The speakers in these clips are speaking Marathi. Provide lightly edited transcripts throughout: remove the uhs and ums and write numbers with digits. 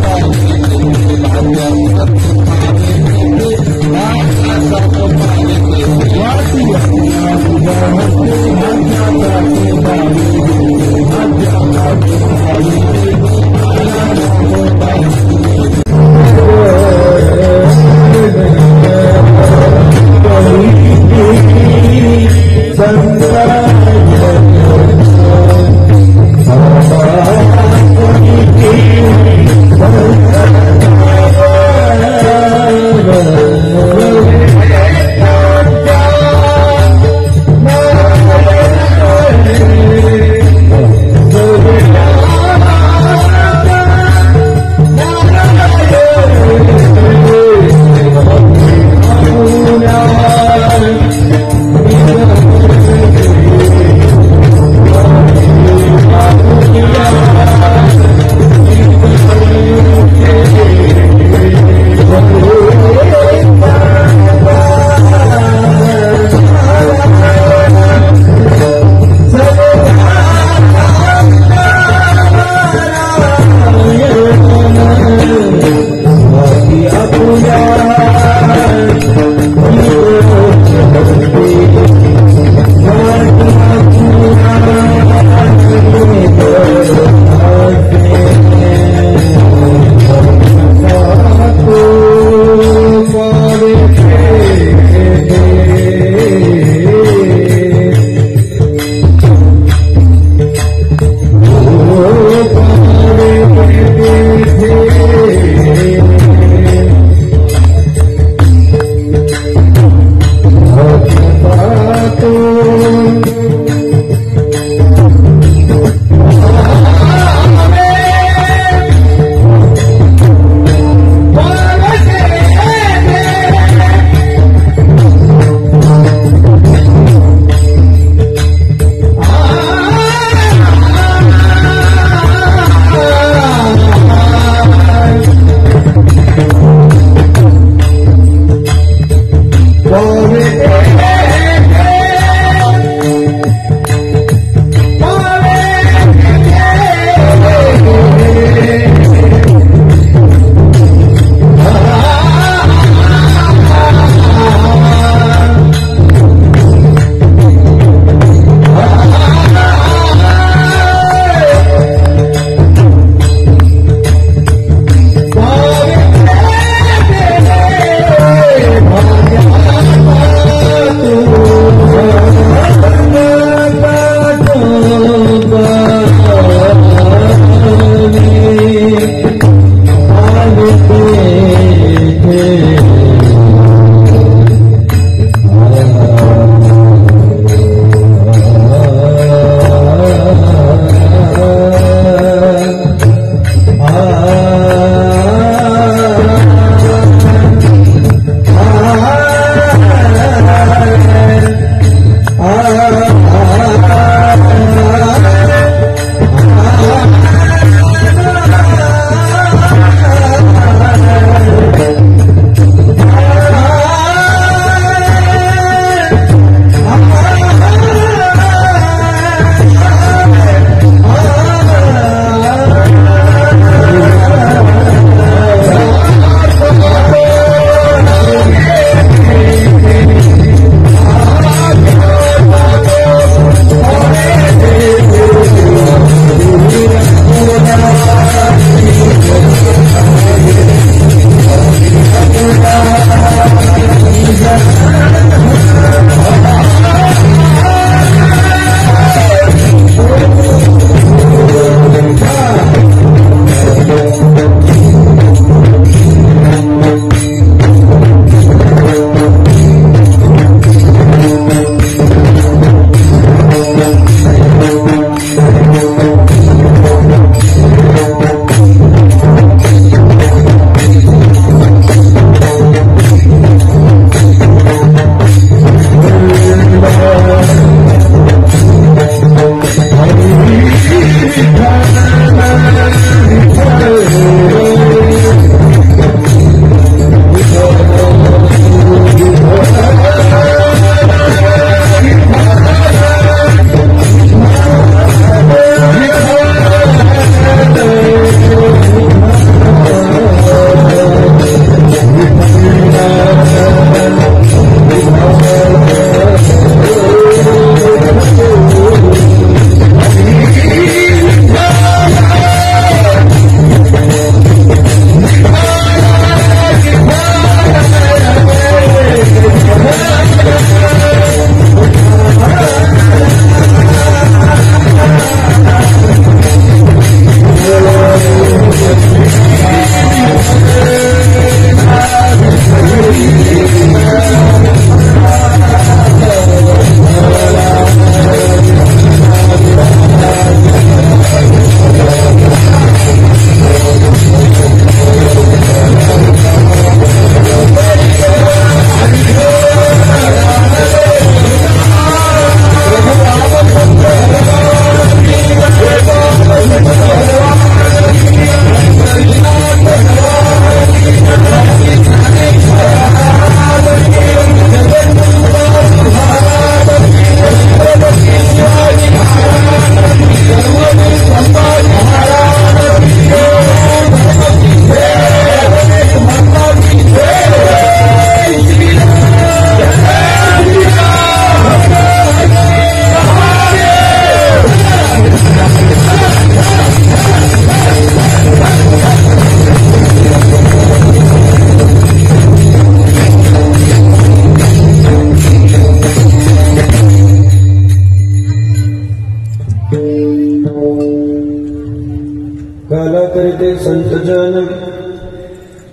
Thank you. काला करीते संतजन,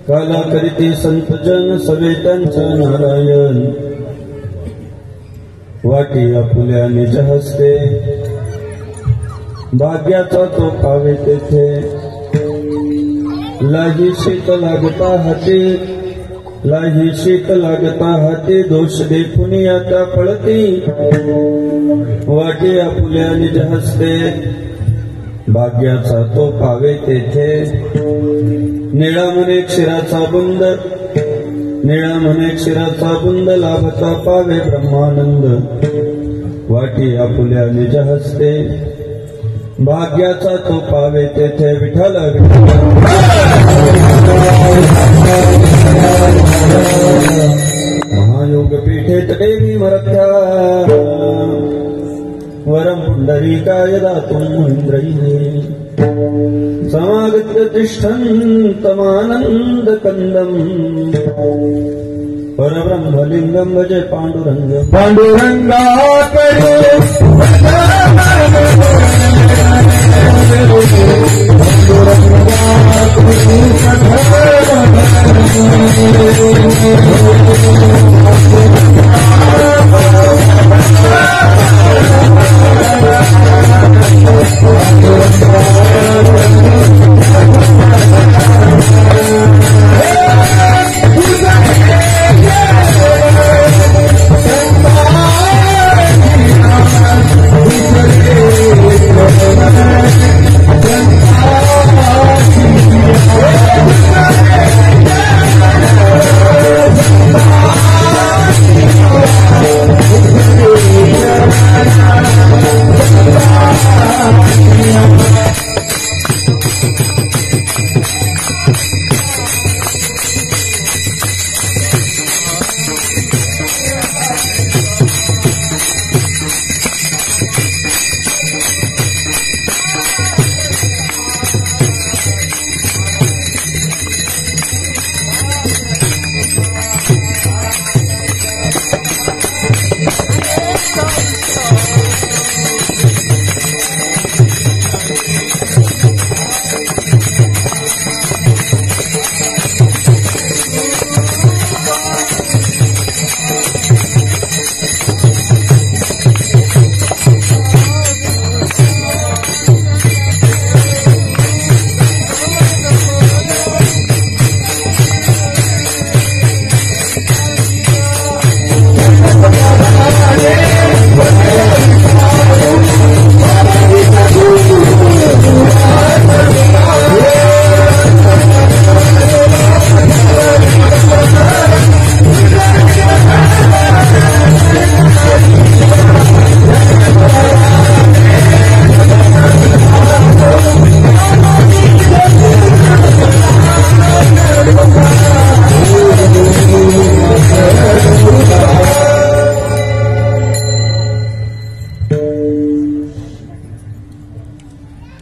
काला करीते संतजन, सवे त्यांचा नारायण. वाटी आपुल्या निज हस्ते, भाग्याचा तो पावे तेथे. लाही शीत लागता हाती, लाही शीत लागता हाती, दोष देखून आता पळती. वाटी आपुल्या निज हस्ते, भाग्याचा तो पावे तेथे. निळा म्हणे क्षीराचा बुंद, निळा म्हणे क्षीराचा बुंद, लाभता पावे ब्रह्मानंद. वाटी आपुल्या निज हस्ते, भाग्याचा तो पावे तेथे. विठ्ठल महायोग पीठेत देवी मरथ्या, वरम पुंडरीकाय दातुं इंद्रैः. समागत्य तिष्ठन्तमानन्द कंदम्, परब्रह्मलिंगं भजे पांडुरंग. पांडुरंगाकडे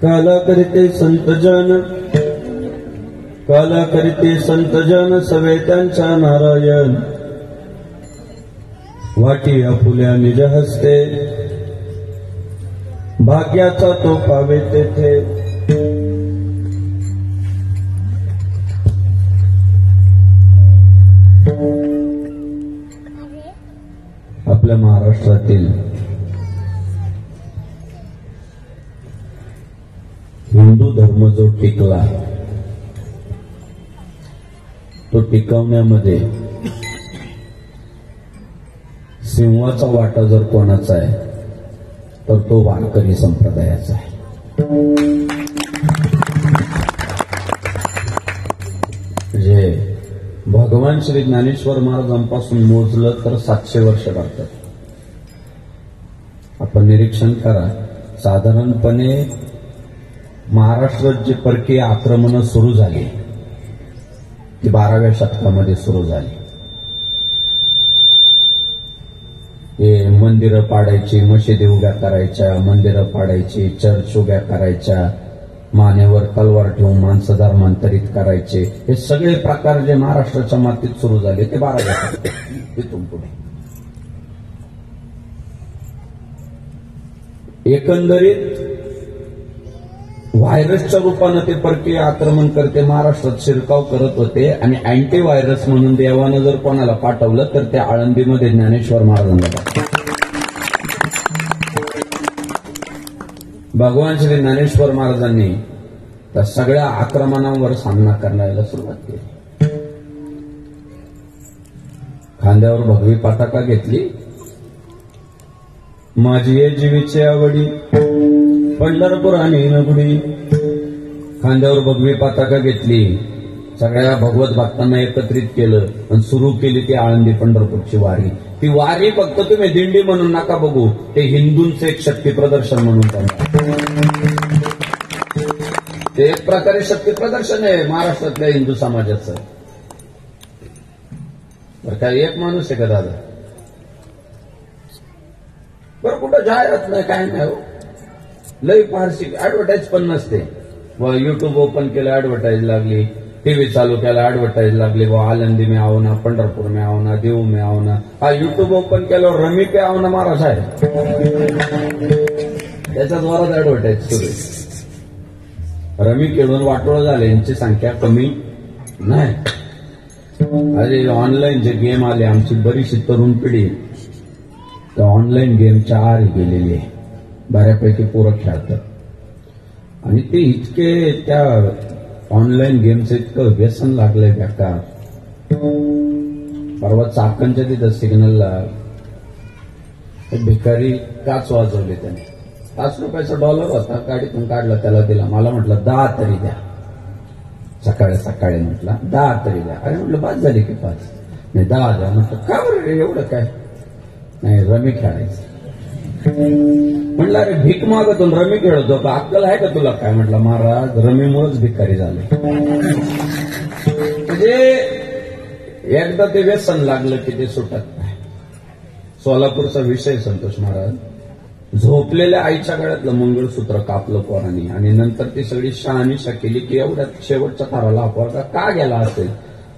काला करीते संतजन, काला करीते संतजन, सवे त्यांचा नारायण. वाटी आपुल्या निज हस्ते, भाग्याचा तो पावे तेथे. आपल्या महाराष्ट्रातील हिंदू धर्म जो टिकला, तो टिकवण्यामध्ये सिंहाचा वाटा जर कोणाचा आहे तर तो वारकरी संप्रदायाचा आहे. म्हणजे भगवान श्री ज्ञानेश्वर महाराजांपासून मोजलं तर 700 वर्ष लागतात. आपण निरीक्षण करा, साधारणपणे महाराष्ट्रात जे परकीय आक्रमणं सुरू झाली ती 12व्या शतकामध्ये सुरू झाली. हे मंदिरं पाडायची, मशिदी उभ्या करायच्या, मंदिरं पाडायची, चर्च उभ्या करायच्या, मानेवर तलवार ठेवून माणसं धर्मांतरित करायचे, हे सगळे प्रकार जे महाराष्ट्राच्या मातीत सुरू झाले ते 12व्या शतकात इथून पुढे. एकंदरीत व्हायरसच्या रूपानं ते परकीय आक्रमण करते महाराष्ट्रात शिरकाव करत होते आणि अँटी व्हायरस म्हणून देवानं जर कोणाला पाठवलं तर त्या आळंदीमध्ये ज्ञानेश्वर महाराजांना पाठवलं. भगवान श्री ज्ञानेश्वर महाराजांनी त्या सगळ्या आक्रमणांवर सामना करण्याला सुरुवात केली. खांद्यावर भगवी पताका घेतली. माझी ये जीवीची आवडी पंढरपूर आणि नगुडी. खांद्यावर भगवी पताका घेतली. सगळ्या भगवत भक्तांना एकत्रित केलं आणि सुरू केली ती आळंदी पंढरपूरची वारी. ती वारी फक्त तुम्ही दिंडी म्हणून नका बघू, ते हिंदूंचं एक शक्ती प्रदर्शन म्हणून करणार. ते एक प्रकारे शक्ती प्रदर्शन आहे महाराष्ट्रातल्या हिंदू समाजाचं. बरं काय एक माणूस आहे का दादा? बरं कुठं जाहिरात नाही काय नाही हो. लई फारशी ऍडव्हर्टाईज पण नसते. युट्यूब ओपन केलं ऍडव्हर्टाईज लागली, टीव्ही चालू केला ऍडव्हर्टाईज लागली, आळंदी में आओ ना, पंढरपूर में आओ ना, देव में आओ ना. हा युट्यूब ओपन केल्यावर रमी पे आओ ना महाराज आहे, त्याच्या द्वाराच ऍडव्हर्टाईज सुरू आहे. रमी खेळून वाटोळ झाले, यांची संख्या कमी नाही. अरे ऑनलाईन जे गेम आले, आमची बरीचशी तरुण पिढी त्या ऑनलाईन गेमच्या आहारी गेलेली आहे. बऱ्यापैकी पोरं खेळतात आणि ते इतके त्या ऑनलाईन गेमचं इतकं व्यसन लागलंय बेकार. परवा चाकणच्या तिथं सिग्नलला भिकारी काच वाजवले त्याने. $5 होता, गाडीतून काढला, त्याला दिला. मला म्हटलं 10 तरी द्या. सकाळी म्हटलं 10 तरी द्या. अरे म्हटलं 5 झाली की 5? नाही 10 द्या. म्हटलं का बरं एवढं काय? नाही रमी खेळायचं. म्हटलं अरे भीक मागतो रमी खेळतो का? अक्कल आहे का तुला? काय म्हटलं महाराज रमीमुळेच भिकारी झाले. म्हणजे एकदा ते व्यसन लागलं की ते सुटत नाही. सोलापूरचा विषय संतोष महाराज. झोपलेल्या आईच्या गळ्यातलं मंगळसूत्र कापलं पोरांनी आणि नंतर ती सगळी शहानिशा केली की एवढ्यात शेवटच्या थराला हा पोरगा का गेला असेल.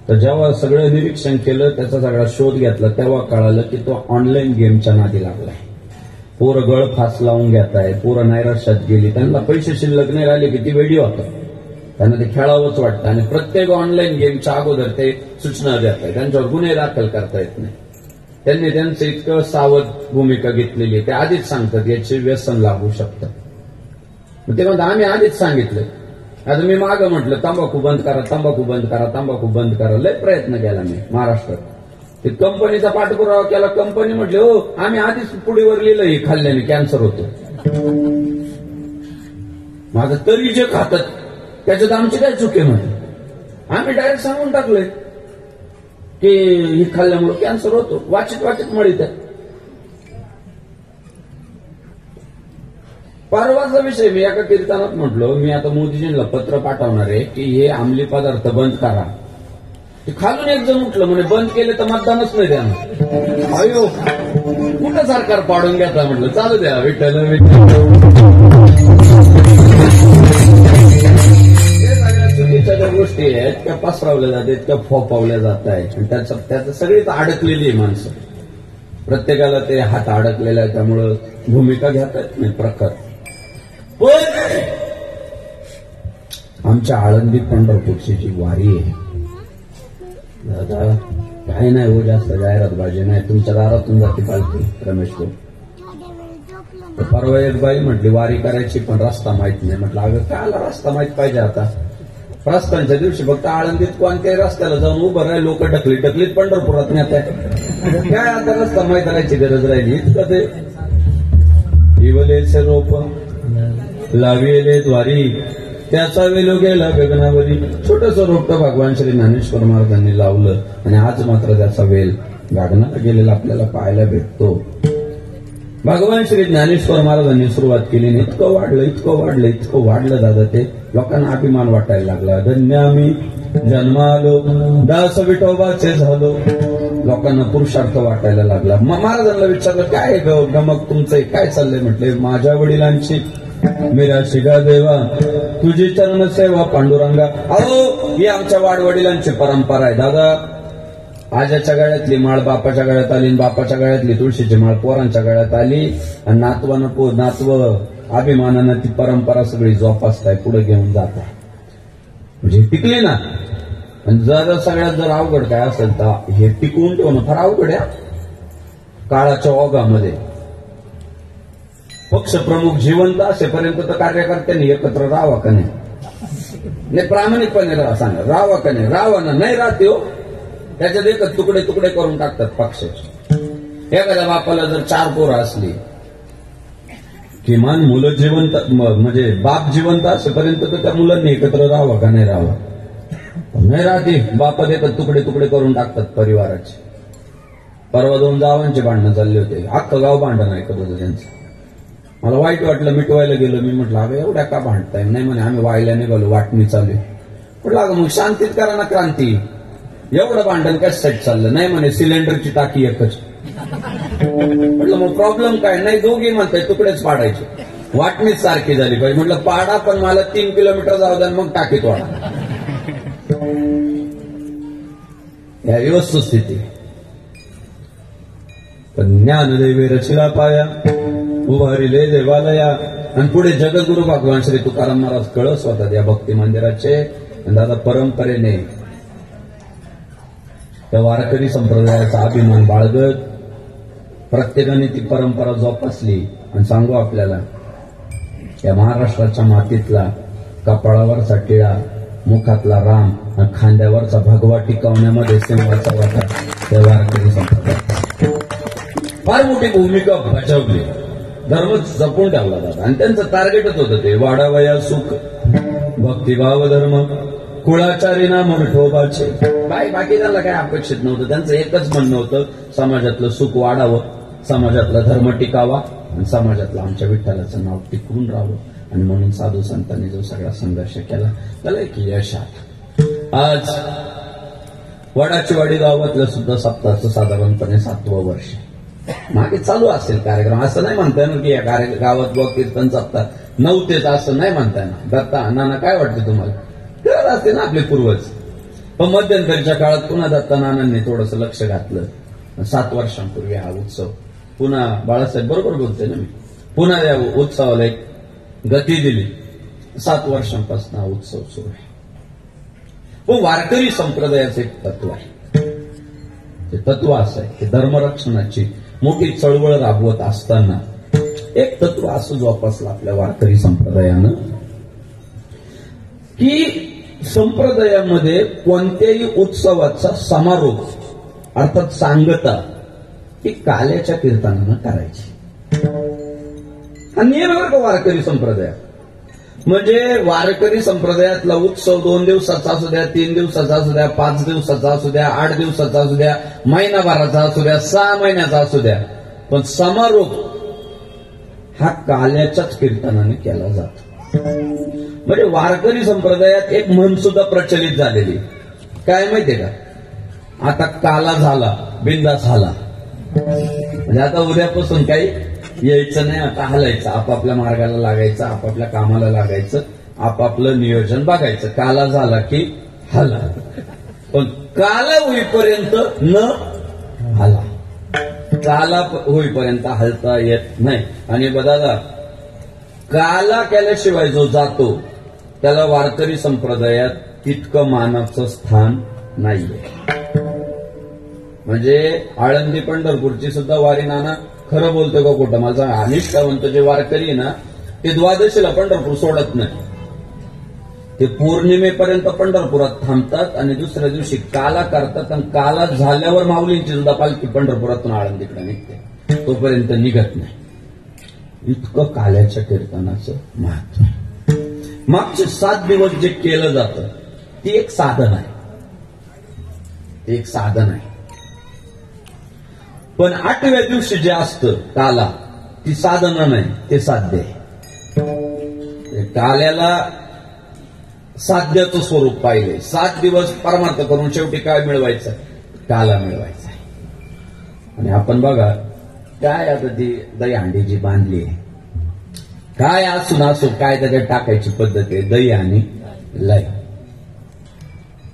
तर जेव्हा सगळं निरीक्षण केलं, त्याचा सगळा शोध घेतला, तेव्हा कळालं की तो ऑनलाईन गेमच्या नादी लागलाय. पोरं गळ फास लावून घेत आहे, पोरं नैराश्यात गेली, त्यांना पैसे शिल्लक नाही राहिले की ती वेडी होतं. त्यांना ते खेळावंच वाटतं आणि प्रत्येक ऑनलाईन गेमच्या अगोदर ते सूचना देत आहे. त्यांच्यावर गुन्हे दाखल करता येत नाही. त्यांनी त्यांचं इतकं सावध भूमिका घेतलेली, ते आधीच सांगतात याचे व्यसन लागू शकतं. ते म्हणतात आम्ही आधीच सांगितलं. आता मी मागं म्हटलं तंबाखू बंद करा, तंबाखू बंद करा, तंबाखू बंद करा. लय प्रयत्न केला मी महाराष्ट्रात. ते कंपनीचा पाठपुरावा केला. कंपनी म्हटले हो आम्ही आधीच पुढीवर लिहिलं हे खाल्ल्याने कॅन्सर होतो. माझं तरी जे खातात त्याच्यात आमची काय चुकी म्हणते. आम्ही डायरेक्ट सांगून टाकलंय की हे खाल्ल्यामुळे कॅन्सर होतो. वाचित मळीत आहे. परवाचा विषय मी एका कीर्तनात म्हटलो, मी आता मोदीजींना पत्र पाठवणार आहे की हे अंमली पदार्थ बंद करा. ते खालून एक जण उठलं म्हणे बंद केले तर मतदानच नाही द्या. अयो कुठं सरकार पाडून घेता म्हटलं चालू द्या. विठ्ठल चुकीच्या ज्या गोष्टी आहेत त्या पसरवल्या जातात, त्या फोपावल्या जात आहेत आणि त्याचं सगळीच अडकलेली माणसं. प्रत्येकाला ते हात अडकलेला आहे, त्यामुळं भूमिका घेता येत नाही प्रखर. पण आमच्या आळंदी पंढरपूरची जी वारी आहे दादा, काही नाही हो जास्त जाहिरातबाजी नाही. तुमच्या दारातून जाते पालखी रमेश भाऊ. परवा एक बाई म्हटली वारी करायची पण रस्ता माहित नाही. म्हटलं अगं काय रस्ता माहित पाहिजे. आता रस्त्यांच्या दिवशी फक्त आळंदीत कोणत्याही रस्त्याला जाऊन उभं राहील, लोक ढकलीत पंढरपुरात नेत आहे. काय आता रस्ता माहित राहायची गरज राहिली. इतकं ते इवलेचे रोप लाविले द्वारी त्याचा वेलो गेला गगनावरी. छोटंसं रोपटं भगवान श्री ज्ञानेश्वर महाराजांनी लावलं आणि आज मात्र त्याचा वेल गगनाला गेलेला आपल्याला पाहायला भेटतो. भगवान श्री ज्ञानेश्वर महाराजांनी सुरुवात केली. इतकं वाढलं दादा ते लोकांना अभिमान वाटायला लागला. धन्य आम्ही जन्मालो दास विठोबाचे झालो. लोकांना पुरुषार्थ वाटायला लागला. महाराजांना विचारलं काय गमक तुमचं काय चाललंय. म्हटले माझ्या वडिलांची मीरा शिगा देवा तुझी चरण सेवा पांडुरंगा. अहो ही आमच्या वाडवडिलांची परंपरा आहे दादा. आजाच्या गळ्यातली माळ बापाच्या गळ्यात आली, बापाच्या गळ्यातली तुळशीची माळ पोरांच्या गळ्यात आली आणि नातव अभिमानानं ती परंपरा सगळी जोपासताय, पुढे घेऊन जाताय, म्हणजे टिकली ना. आणि जर सगळ्यात जर अवघड काय असेल तर हे टिकवून ठेवणं फार अवघड आहे. काळाच्या ओघामध्ये पक्ष प्रमुख जिवंत असेपर्यंत तर कार्यकर्त्यांनी एकत्र राहावा का नाही, प्रामाणिकपणे सांगा, राहावा का नाही, राहावा ना, नाही राहते हो, त्याच्यात एकच तुकडे तुकडे करून टाकतात पक्षाचे. एखाद्या बापाला जर 4 पोरं असली, किमान मुलं जिवंत म्हणजे बाप जिवंत असेपर्यंत तर त्या मुलांनी एकत्र राहावं का नाही राहावं, नाही राहते, बापा एकच तुकडे तुकडे करून टाकतात परिवाराचे. परवा 2 जावांचे भांडणं चालले होते, अख्खं गाव भांडण ऐकत होतं त्यांचं. मला वाईट वाटलं, मिटवायला गेलो. मी म्हटलं अगं एवढ्या का भांडताय? नाही म्हणे आम्ही वायला निघालो, वाटणी चालू. म्हटलं अगं मग शांतीत करा ना क्रांती, एवढं भांडण कशासाठी चाललं? नाही म्हणे सिलेंडरची टाकी एकच. म्हटलं मग प्रॉब्लेम काय? नाही दोघे म्हणताय तुकडेच पाडायचे, वाटणीच सारखी झाली पाहिजे. म्हटलं पाडा, पण मला 3 किलोमीटर जाऊ द्या मग टाकीत वाढा. या वस्तुस्थिती. पण ज्ञानदेवे रचिला पाया, उभारिले देवालया. आणि पुढे जगद्गुरु भगवान श्री तुकाराम महाराज कळस होतात या भक्ती मंदिराचे. आणि दादा परंपरेने त्या वारकरी संप्रदायाचा अभिमान बाळगत प्रत्येकाने ती परंपरा जोपासली. आणि सांगू आपल्याला, या महाराष्ट्राच्या मातीतला कपाळावरचा टिळा, मुखातला राम आणि खांद्यावरचा भगवा टिकवण्यामध्ये सिंहाचा वाटा त्या वारकरी संप्रदायात फार मोठी भूमिका बजावली. धर्म जपून ठेवला जातात आणि त्यांचं टार्गेटच होतं ते वाढावया सुख भक्तिभाव धर्म कुळाचारी ना मनठोबाचे. बाकी त्यांना काय अपेक्षित नव्हतं. त्यांचं एकच म्हणणं होतं, समाजातलं सुख वाढावं, समाजातला धर्म टिकावा आणि समाजातलं आमच्या विठ्ठलाचं नाव टिकून राहावं. आणि म्हणून साधू संतांनी जो सगळा संघर्ष केला त्याला एक यश आलं. आज वडाची वाडी गावातलं सुद्धा सप्ताहाचं साधारणपणे 7वं वर्ष. मागे चालू असेल कार्यक्रम, असं नाही म्हणता येणार की या गावात व कीर्तन सप्ताह नव्हतेच असं नाही म्हणता येणार. दत्ता नाना काय वाटतं तुम्हाला? करत असते ना आपले पूर्वज. पण मध्यंतरीच्या काळात पुन्हा दत्ता नानांनी थोडंसं लक्ष घातलं. 7 वर्षांपूर्वी हा उत्सव पुन्हा, बाळासाहेब बरोबर बोलते ना मी, पुन्हा या उत्सवाला एक गती दिली. 7 वर्षांपासून हा उत्सव सुरू आहे. व वारकरी संप्रदायाचं एक तत्व आहे. ते तत्व असं आहे की धर्मरक्षणाची मोठी चळवळ राबवत असताना एक तत्व असं जोपासलं आपल्या वारकरी संप्रदायानं की संप्रदायामध्ये कोणत्याही उत्सवाचा समारोप अर्थात सांगता ही काल्याच्या कीर्तनानं करायची. हा नियम आहे का वारकरी संप्रदायात. म्हणजे वारकरी संप्रदायातला उत्सव 2 दिवसाचा असू द्या, 3 दिवसाचा असू द्या, 5 दिवसाचा असू द्या, 8 दिवसाचा असू द्या, महिनाभराचा असू द्या, 6 महिन्याचा असू द्या, पण समारोप हा काल्याच्याच कीर्तनाने केला जातो. म्हणजे वारकरी संप्रदायात एक म्हण सुद्धा प्रचलित झालेली, काय माहितीये का? आता काला झाला बिंदास झाला, म्हणजे आता उद्यापासून काही यायचं नाही, आता हलायचं, आपापल्या मार्गाला लागायचं, आपापल्या कामाला लागायचं, आपापलं नियोजन बघायचं. काला झाला की हाला, पण काला होईपर्यंत न हाला, काला होईपर्यंत हलता येत नाही. आणि दादा काला केल्याशिवाय जो जातो त्याला वारकरी संप्रदायात तितकं मानाचं स्थान नाहीये. म्हणजे आळंदी पंढरपूरची सुद्धा वारी नाना खरं बोलतो का खोटं माझा अनिष्ठावंत जे वारकरी ना ते द्वादशीला पंढरपूर सोडत नाही. ते पौर्णिमेपर्यंत पंढरपुरात थांबतात आणि दुसऱ्या दिवशी काला करतात. आणि काला झाल्यावर माऊलींची सुद्धा पालखी पंढरपुरातून आळंदीकडे निघते, तोपर्यंत निघत नाही. इतकं काल्याच्या कीर्तनाचं महत्व. मागचे 7 दिवस जे केलं जातं ते एक साधन आहे, ते एक साधन आहे. पण 8व्या दिवशी जे असतं काला, ती साधनं नाही, ते साध्य आहे. काल्याला साध्याचं स्वरूप पाहिलंय. 7 दिवस परमार्थ करून शेवटी काय मिळवायचं? काला मिळवायचा. आणि आपण बघा काय आता ती दहीहंडी जी बांधली आहे, काय असून असो काय त्याच्यात टाकायची पद्धत आहे, दही आणि लय.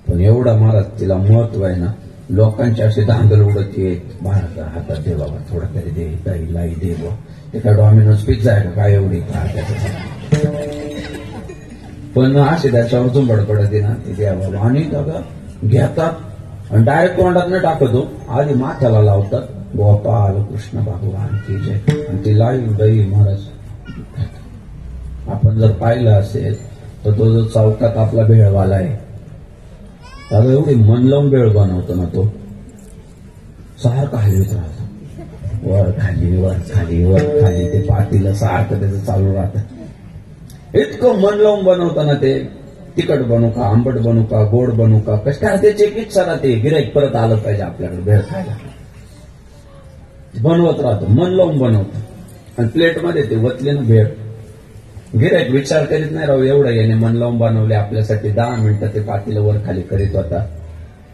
पण एवढा महाराज तिला महत्व आहे ना, लोकांची असे धांदल उडत येत बाळाचा हातात दे बाबा थोडा तरी दे काही लाई दे बा ते काय डॉमिनोज पिझ्झा आहे का काय एवढी पण असे त्याच्यावर झुंबड पडत ना ते द्या बाबा आणि दादा घेतात आणि डायरेक्ट तोंडात न टाकतो आधी माथ्याला लावतात गोपाल कृष्ण भगवान की जय आणि ती लाई दही महाराज. आपण जर पाहिलं असेल तर तो जो चौकात आपला भेळवाला आहे त्याला एवढी मन लावून भेळ बनवतो ना तो सारखा हलवीत राहतो वर खाली वर खाली वर खाली ते पातीला सारखं त्याचं चालू राहतं इतकं मन लावून बनवतं ना ते तिखट बनवू का आंबट बनवू का गोड बनवू का कश काय त्याची एक इच्छा राहते गिऱ्हाईक परत आलं पाहिजे आपल्याकडे भेळ खायला बनवत राहतो मन लावून बनवतो आणि प्लेटमध्ये ते वतले ना भेळ गिऱ्हाईक विचार करीत नाही राहू एवढं याने मन लावून बनवले आपल्यासाठी 10 मिनिटं ते पातीला वर खाली करीत होता.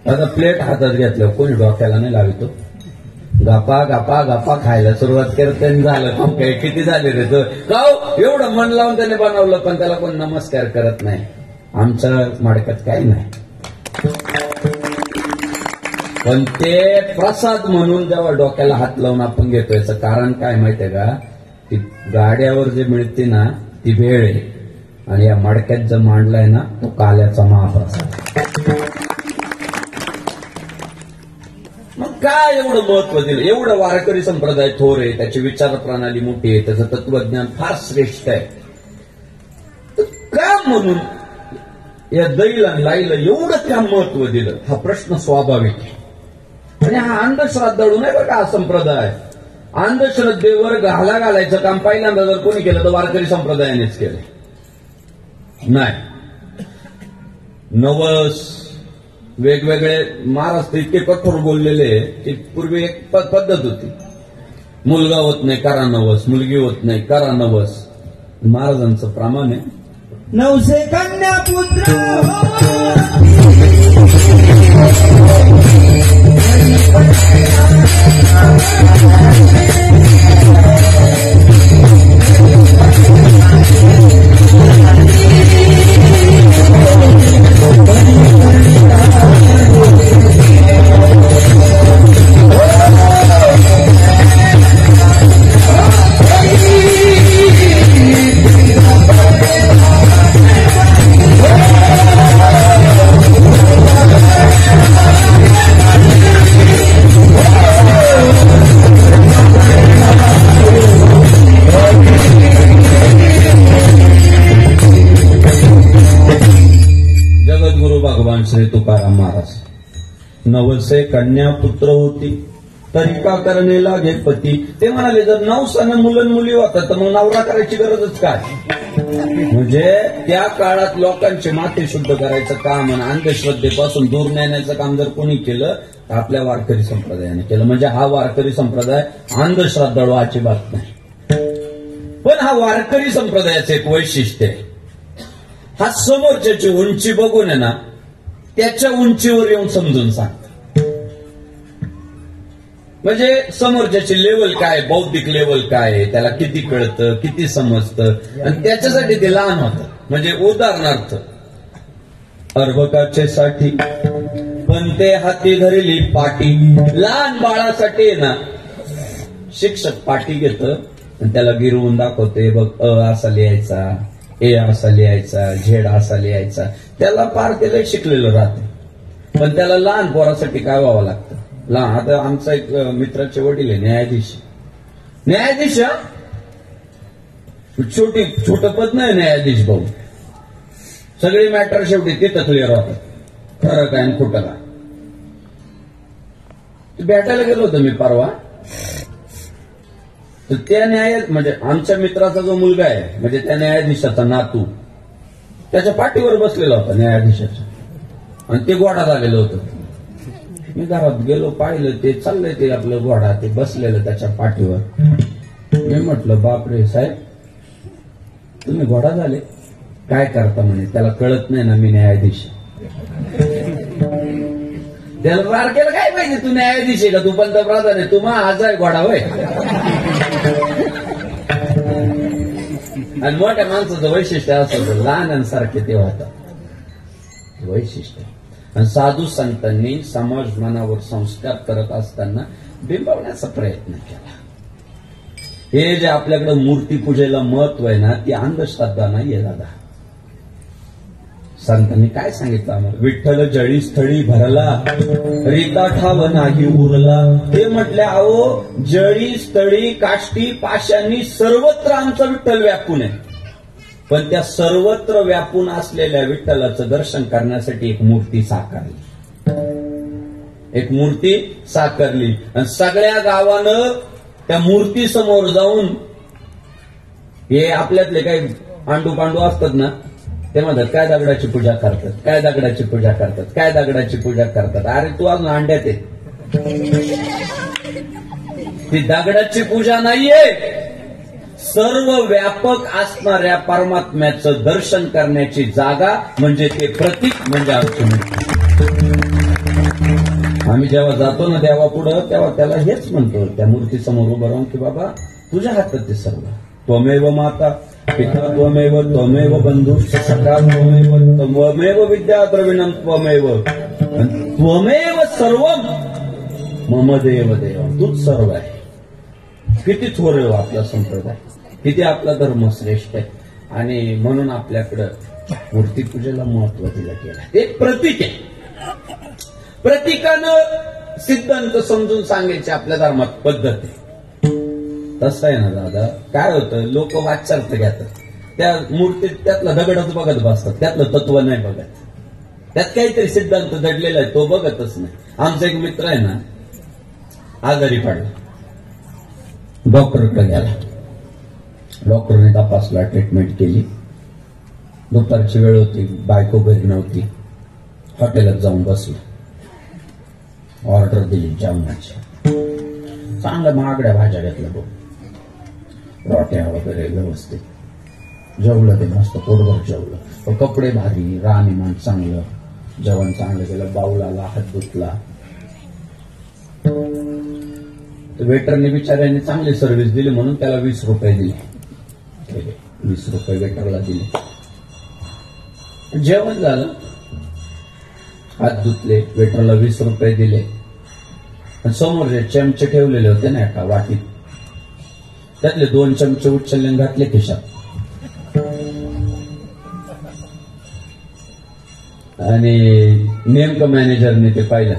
आता प्लेट हातात घेतलं कोणी डोक्याला नाही लावितो गप्पा गप्पा गप्पा खायला सुरुवात करते झालं मग काय किती झाले रे तर गाव एवढं मन लावून त्याने बनवलं पण त्याला कोण नमस्कार करत नाही. आमच्या माडक्यात काही नाही पण ते प्रसाद म्हणून जेव्हा डोक्याला हात लावून आपण घेतो याचं कारण काय माहितीये का ती गाड्यावर जे मिळते ना ती भेळ आहे आणि या मडक्यात जो मांडलाय ना तो काल्याचा महाप्रसाद. मग काय एवढं महत्व दिलं एवढं वारकरी संप्रदाय थोर आहे त्याची विचार प्रणाली मोठी आहे त्याचं तत्वज्ञान फार श्रेष्ठ आहे तर का म्हणून या दैला लाईला एवढं का महत्व दिलं हा प्रश्न स्वाभाविक आहे. आणि हा अंधश्रद्धाळू नाही बरं का हा संप्रदाय अंधश्रद्धेवर घालायचं काम पहिल्यांदा जर कोणी केलं तर वारकरी संप्रदायानेच केलं नाही. नवस वेगवेगळे महाराष्ट्र इतके कठोर बोललेले की पूर्वी एक पद्धत होती मुलगा होत नाही करा नवस मुलगी होत नाही करा नवस. महाराजांचं प्रमाण आहे नवसे कन्या पुत्र श्री तुकाराम महाराज नवसे कन्या पुत्र होती तरी का करणे लागे पती. ते म्हणाले जर नवसानं मुलं मुली होतात तर मग नवरा करायची गरजच काय. म्हणजे त्या काळात लोकांचे माथे शुद्ध करायचं काम आणि अंधश्रद्धेपासून दूर नेण्याचं काम जर कोणी केलं तर आपल्या वारकरी संप्रदायाने केलं. म्हणजे हा वारकरी संप्रदाय अंधश्रद्धाळू अजिबात नाही. पण हा वारकरी संप्रदायाचं एक वैशिष्ट्य आहे हा समोरच्याची उंची बघून आहे ना त्याच्या उंचीवर येऊन समजून सांगत. म्हणजे समोरच्याची लेवल काय बौद्धिक लेवल काय त्याला किती कळतं किती समजतं आणि त्याच्यासाठी ते लहान होतं. म्हणजे उदाहरणार्थ अर्भकाचे साठी पण ते हाती धरली पाटी. लहान बाळासाठी ना शिक्षक पाटी घेतं आणि त्याला गिरवून दाखवते बघ असा लिहायचा ए असा लिहायचा झेड असा लिहायचा. त्याला पार त्याला शिकलेलं राहतं पण त्याला लहान पोरासाठी काय व्हावं लागतं लहान. आता आमचा एक मित्राचे वडील आहे न्यायाधीश छोटं पद नाही न्यायाधीश भाऊ. सगळी मॅटर शेवटी तिथं क्लिअर होतात खरं काय आणि खोटं काय. भेटायला गेलो होतो मी परवा तर त्या म्हणजे आमच्या मित्राचा जो मुलगा आहे म्हणजे त्या न्यायाधीशाचा नातू त्याच्या पाठीवर बसलेला होता न्यायाधीशाच्या आणि ते घोडा झालेलं होतं. मी घरात गेलो पाहिलं ते चाललंय ते आपलं घोडा ते बसलेलं त्याच्या पाठीवर. मी म्हटलं बापरे साहेब तुम्ही घोडा झाले काय करता म्हणे. त्याला कळत नाही ना मी न्यायाधीश. त्याला बारकेला काय पाहिजे तू न्यायाधीश आहे का तू पंतप्रधान आहे तू आज आहे घोडा होय. आणि मोठ्या माणसाचं वैशिष्ट्य असं लहानांसारखे ते होतात वैशिष्ट्य. आणि साधू संतांनी समाज मनावर संस्कार करत असताना बिंबवण्याचा प्रयत्न केला. हे जे आपल्याकडे मूर्तीपूजेला महत्व आहे ना, ती अंधश्रद्धा नाहीये दादा. संतांनी काय सांगितलं आम्हाला? विठ्ठल जळी स्थळी भरला, रीता ठाव नाही उरला. ते म्हटले, अहो जळी स्थळी काष्टी पाशांनी सर्वत्र आमचा विठ्ठल व्यापून आहे. पण त्या सर्वत्र व्यापून असलेल्या विठ्ठलाचं दर्शन करण्यासाठी एक मूर्ती साकारली. आणि सगळ्या गावानं त्या मूर्ती समोर जाऊन, हे आपल्यातले काही आंडू पांडू असतात ना, ते म्हणतात काय दगडाची पूजा करतात, काय दगडाची पूजा करतात, काय दगडाची पूजा करतात. अरे तू अजून अंड्यात आहे. ती दगडाची पूजा नाहीये. सर्व व्यापक असणाऱ्या परमात्म्याचं दर्शन करण्याची जागा म्हणजे ते प्रतीक म्हणजे आमची मूर्ती. आम्ही जेव्हा जातो ना देवापुढं, तेव्हा त्याला हेच म्हणतो, त्या मूर्ती समोर उभं राहून की बाबा तुझ्या हातात ते सर्व. त्वमेव माता पिता त्वमेव, त्वमेव बंधू सखा त्वमेव, त्वमेव विद्या द्रविणम त्वमेव, त्वमेव सर्वम मम देव देव. तूच सर्व आहे. किती थोर आहे आपला संप्रदाय, किती आपला धर्म श्रेष्ठ आहे. आणि म्हणून आपल्याकडं मूर्तीपूजेला महत्व दिलं गेलं. एक प्रतीक आहे. प्रतीकानं सिद्धांत समजून सांगायचे आपल्या धर्मात पद्धत आहे. तसं आहे ना दादा, काय होतं, लोक वाच्यार्थ घेतात. त्या मूर्तीत त्यातला दगडच बघत बसतात, त्यातलं तत्व नाही बघत. त्यात काहीतरी सिद्धांत दडलेला आहे, तो बघतच नाही. आमचा एक मित्र आहे ना, आजारी पडला, डॉक्टरकडे गेला. डॉक्टरने तपासला, ट्रीटमेंट केली. दुपारची वेळ होती, बायको घरी नव्हती. हॉटेलात जाऊन बसला. ऑर्डर दिली जेवणाची. चांगल्या महागड्या भाज्या घेतल्या, बघ रोट्या वगैरे व्यवस्थित जेवलं. ते मस्त पोटभर जेवलं. कपडे भारी, राहणीमान चांगलं, जेवण चांगलं केलं. बाऊल आला, हात धुतला. वेटरने बिचाऱ्याने चांगली सर्व्हिस दिली म्हणून त्याला 20 रुपये दिले. 20 रुपये वेटरला दिले. जेवण झालं, हात धुतले, वेटरला 20 रुपये दिले. समोर जे चमचे ठेवलेले होते ना एका वाटीत, त्यातले 2 चमचे उचलले घातले खिशात. आणि नेमकं मॅनेजरने ते पाहिलं.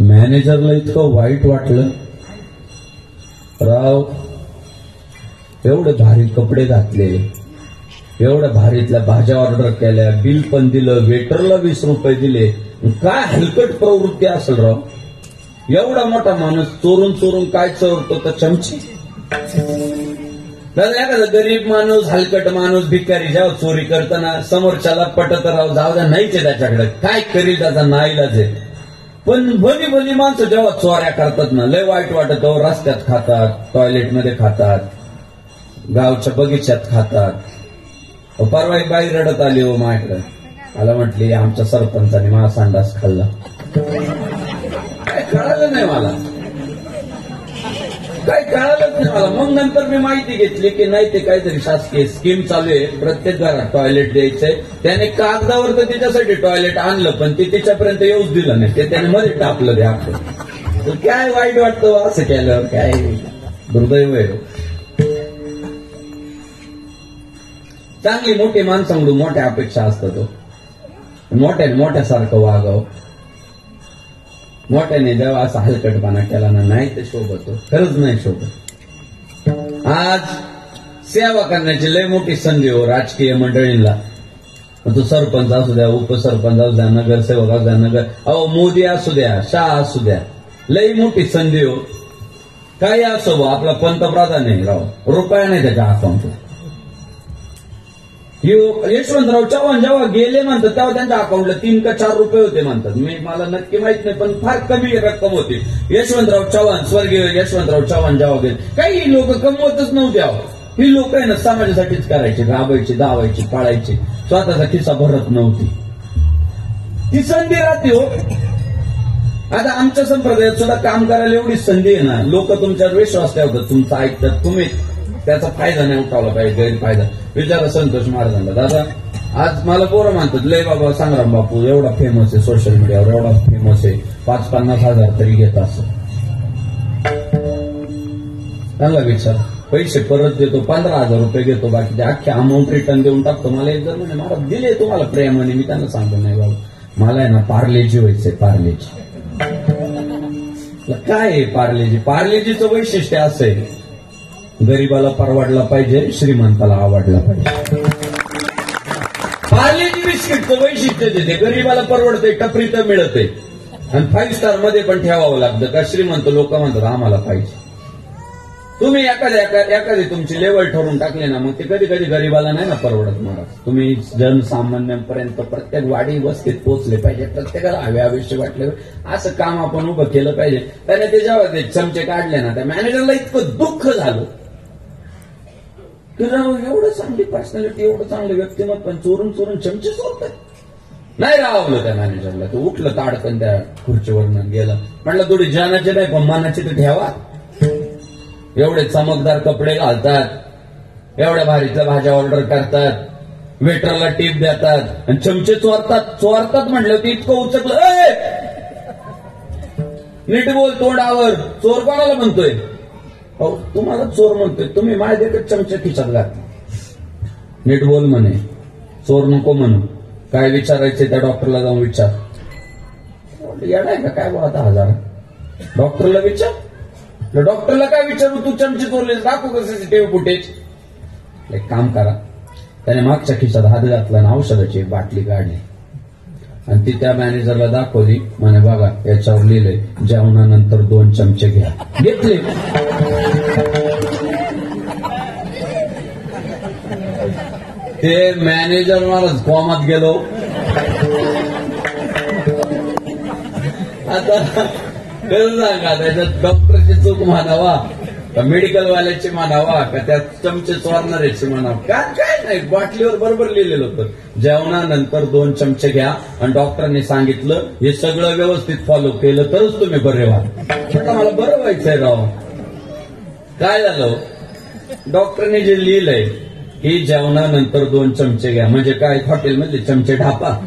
मॅनेजरला इतकं वाईट वाटलं. राव, एवढे भारी कपडे घातले, एवढ्या भारीतल्या भाज्या ऑर्डर केल्या, बिल पण दिलं, वेटरला 20 रुपये दिले. काय हलकट प्रवृत्ती असेल राव. एवढा मोठा माणूस चोरून चोरून काय चोरतो तर चमची. एखादा गरीब माणूस, हलकट माणूस, भिकारी जेव्हा चोरी करताना समोरच्याला पटत राव, जाऊ द्या, नाहीच आहे त्याच्याकडे, काय करील त्याचा नाईलाज आहे. पण भली भली माणसं जेव्हा चोऱ्या करतात ना, लय वाईट वाटत. रस्त्यात खातात, टॉयलेटमध्ये खातात, गावच्या बगीच्यात खातात. परवा एक बाई रडत आली हो माझ्याकडे. मला म्हटली आमच्या सरपंचाने माझा संडास खाल्ला. काय कळालं नाही मला, काय कळालंच नाही मला. मग नंतर मी माहिती घेतली की नाही, ते काहीतरी शासकीय स्कीम चालू आहे, प्रत्येक घरात टॉयलेट द्यायचंय. त्याने कागदावर तर तिच्यासाठी टॉयलेट आणलं, पण ते तिच्यापर्यंत येऊच दिलं नाही. ते त्याने मध्ये टाकलं ते आपलं. काय वाईट वाटतं असं केल्यावर. काय दुर्दैव आहे. चांगली मोठी माणसांकडून मोठ्या अपेक्षा असतात. मोठ्यासारखं वागावं. मोठ्याने जेव्हा असा हलकटपणा केला ना, नाही ते शोभत, खरंच नाही शोभत. आज सेवा करण्याची लय मोठी संधी हो राजकीय मंडळींना. तो सरपंच असू द्या, उपसरपंच असू द्या, नगरसेवक असू द्या, अहो मोदी असू द्या, शाह असू द्या, लय मोठी संधी हो. काही असो, आपला पंतप्रधान आहे राव, रुपया नाही त्याच्या अकाउंटला. यशवंतराव चव्हाण जेव्हा गेले म्हणतात, तेव्हा त्यांच्या अकाउंटला 3 का 4 रुपये होते म्हणतात. मला नक्की माहित नाही, पण फार कमी रक्कम होती. यशवंतराव चव्हाण, स्वर्गीय यशवंतराव चव्हाण जेव्हा गेले, काही लोक कमवतच नव्हते. ही लोक आहे ना समाजासाठीच करायची, राबायची, दावायची, पाळायची, स्वतःचा खिस्सा भरत नव्हती. ती संधी राहते हो. आता आमच्या संप्रदायात सुद्धा काम करायला एवढी संधी आहे ना, लोक तुमच्यावर विश्वास ठेवतात, तुमचं ऐकतात. तुम्ही त्याचा फायदा नाही उठावला पाहिजे, गैरफायदा. विचारा संतोष महाराजांना, दादा आज मला पोरं म्हणतात लय बाबा संग्राम बापू एवढा फेमस आहे सोशल मीडियावर, एवढा फेमस आहे, 5-50 हजार तरी घेत असं. त्यांना विचार, पैसे परत देतो, 15,000 रुपये घेतो, बाकीचे अख्खे अमाऊंट रिटर्न देऊन टाकतो. मला एक जर म्हणे महाराज दिले तुम्हाला प्रेमाने, मी त्यांना सांगतो नाही बाबा मला आहे ना पार्लेजी व्हायचंय, पार्लेजी. काय आहे पार्लेजी? पार्लेजीचं वैशिष्ट्य असं आहे, गरीबाला परवडला पाहिजे, श्रीमंताला आवडला पाहिजे. पार्लेजी बिस्किटचं वैशिष्ट्य देते, गरीबाला परवडते, टपरीत मिळते, आणि 5 स्टार मध्ये पण ठेवावं लागतं का श्रीमंत लोक म्हणतात आम्हाला पाहिजे. तुम्ही एखादी तुमची लेवल ठरवून टाकले ना, मग ते कधी कधी गरीबाला नाही ना परवडत महाराज. तुम्ही जनसामान्यांपर्यंत प्रत्येक वाडी वस्तीत पोहोचले पाहिजे, प्रत्येकाला हवे वाटले असं काम आपण उभं केलं पाहिजे. त्याने ते जेव्हा ते चमचे काढले ना, त्या मॅनेजरला इतकं दुःख झालं की एवढं चांगली पर्सनॅलिटी, एवढं चांगलं व्यक्तिमत्व, पण चोरून चमचे चोरतात. नाही राहवलं त्या मॅनेजरला, तो उठलं ताडकन त्या खुर्चीवरनं गेलं. म्हटलं थोडी जानाचे नाही पण मानाचे तर ठेवा. एवढे चमकदार कपडे घालतात, एवढ्या भारीच्या भाज्या ऑर्डर करतात, वेटरला टीप देतात आणि चमचे चोरतात म्हटलं ते इतकं उचकलं. नीट बोल तोंडावर, चोर कोणाला म्हणतोय? अहो तुम्हाला चोर म्हणतोय, तुम्ही माझ्या देखत चमचे खिशात घातले. नीट बोल म्हणे, चोर नको म्हणू. काय विचारायचे त्या डॉक्टरला जाऊन विचार. येणार का काय बघा 10,000? डॉक्टरला विचार. डॉक्टरला काय विचारू, तू चमचे चोरले दाखवू का सीसीटीव्ही फुटेज? एक काम करा, त्याने मागच्या खिशात हात घातला आणि औषधाची एक बाटली काढली आणि ती त्या मॅनेजरला दाखवली. म्हणे बघा याच्यावर लिहिलंय जेवणानंतर 2 चमचे घ्या. घेतले. ते मॅनेजर महाराज कॉमात गेलो. आता सांगा त्याच्यात डॉक्टरची चूक म्हणावा का मेडिकलवाल्याची म्हणावा का त्या चमचे चोरणाऱ्याची म्हणावा? काय नाही, बाटलीवर बरोबर लिहिलेलं होतं जेवणानंतर 2 चमचे घ्या. आणि डॉक्टरांनी सांगितलं हे सगळं व्यवस्थित फॉलो केलं तरच तुम्ही बरे व्हा. म्हटलं मला बरं व्हायचंय राव. काय झालं? डॉक्टरने जे लिहिलंय की जेवणानंतर 2 चमचे घ्या म्हणजे काय, हॉटेलमधले चमचे ढापा?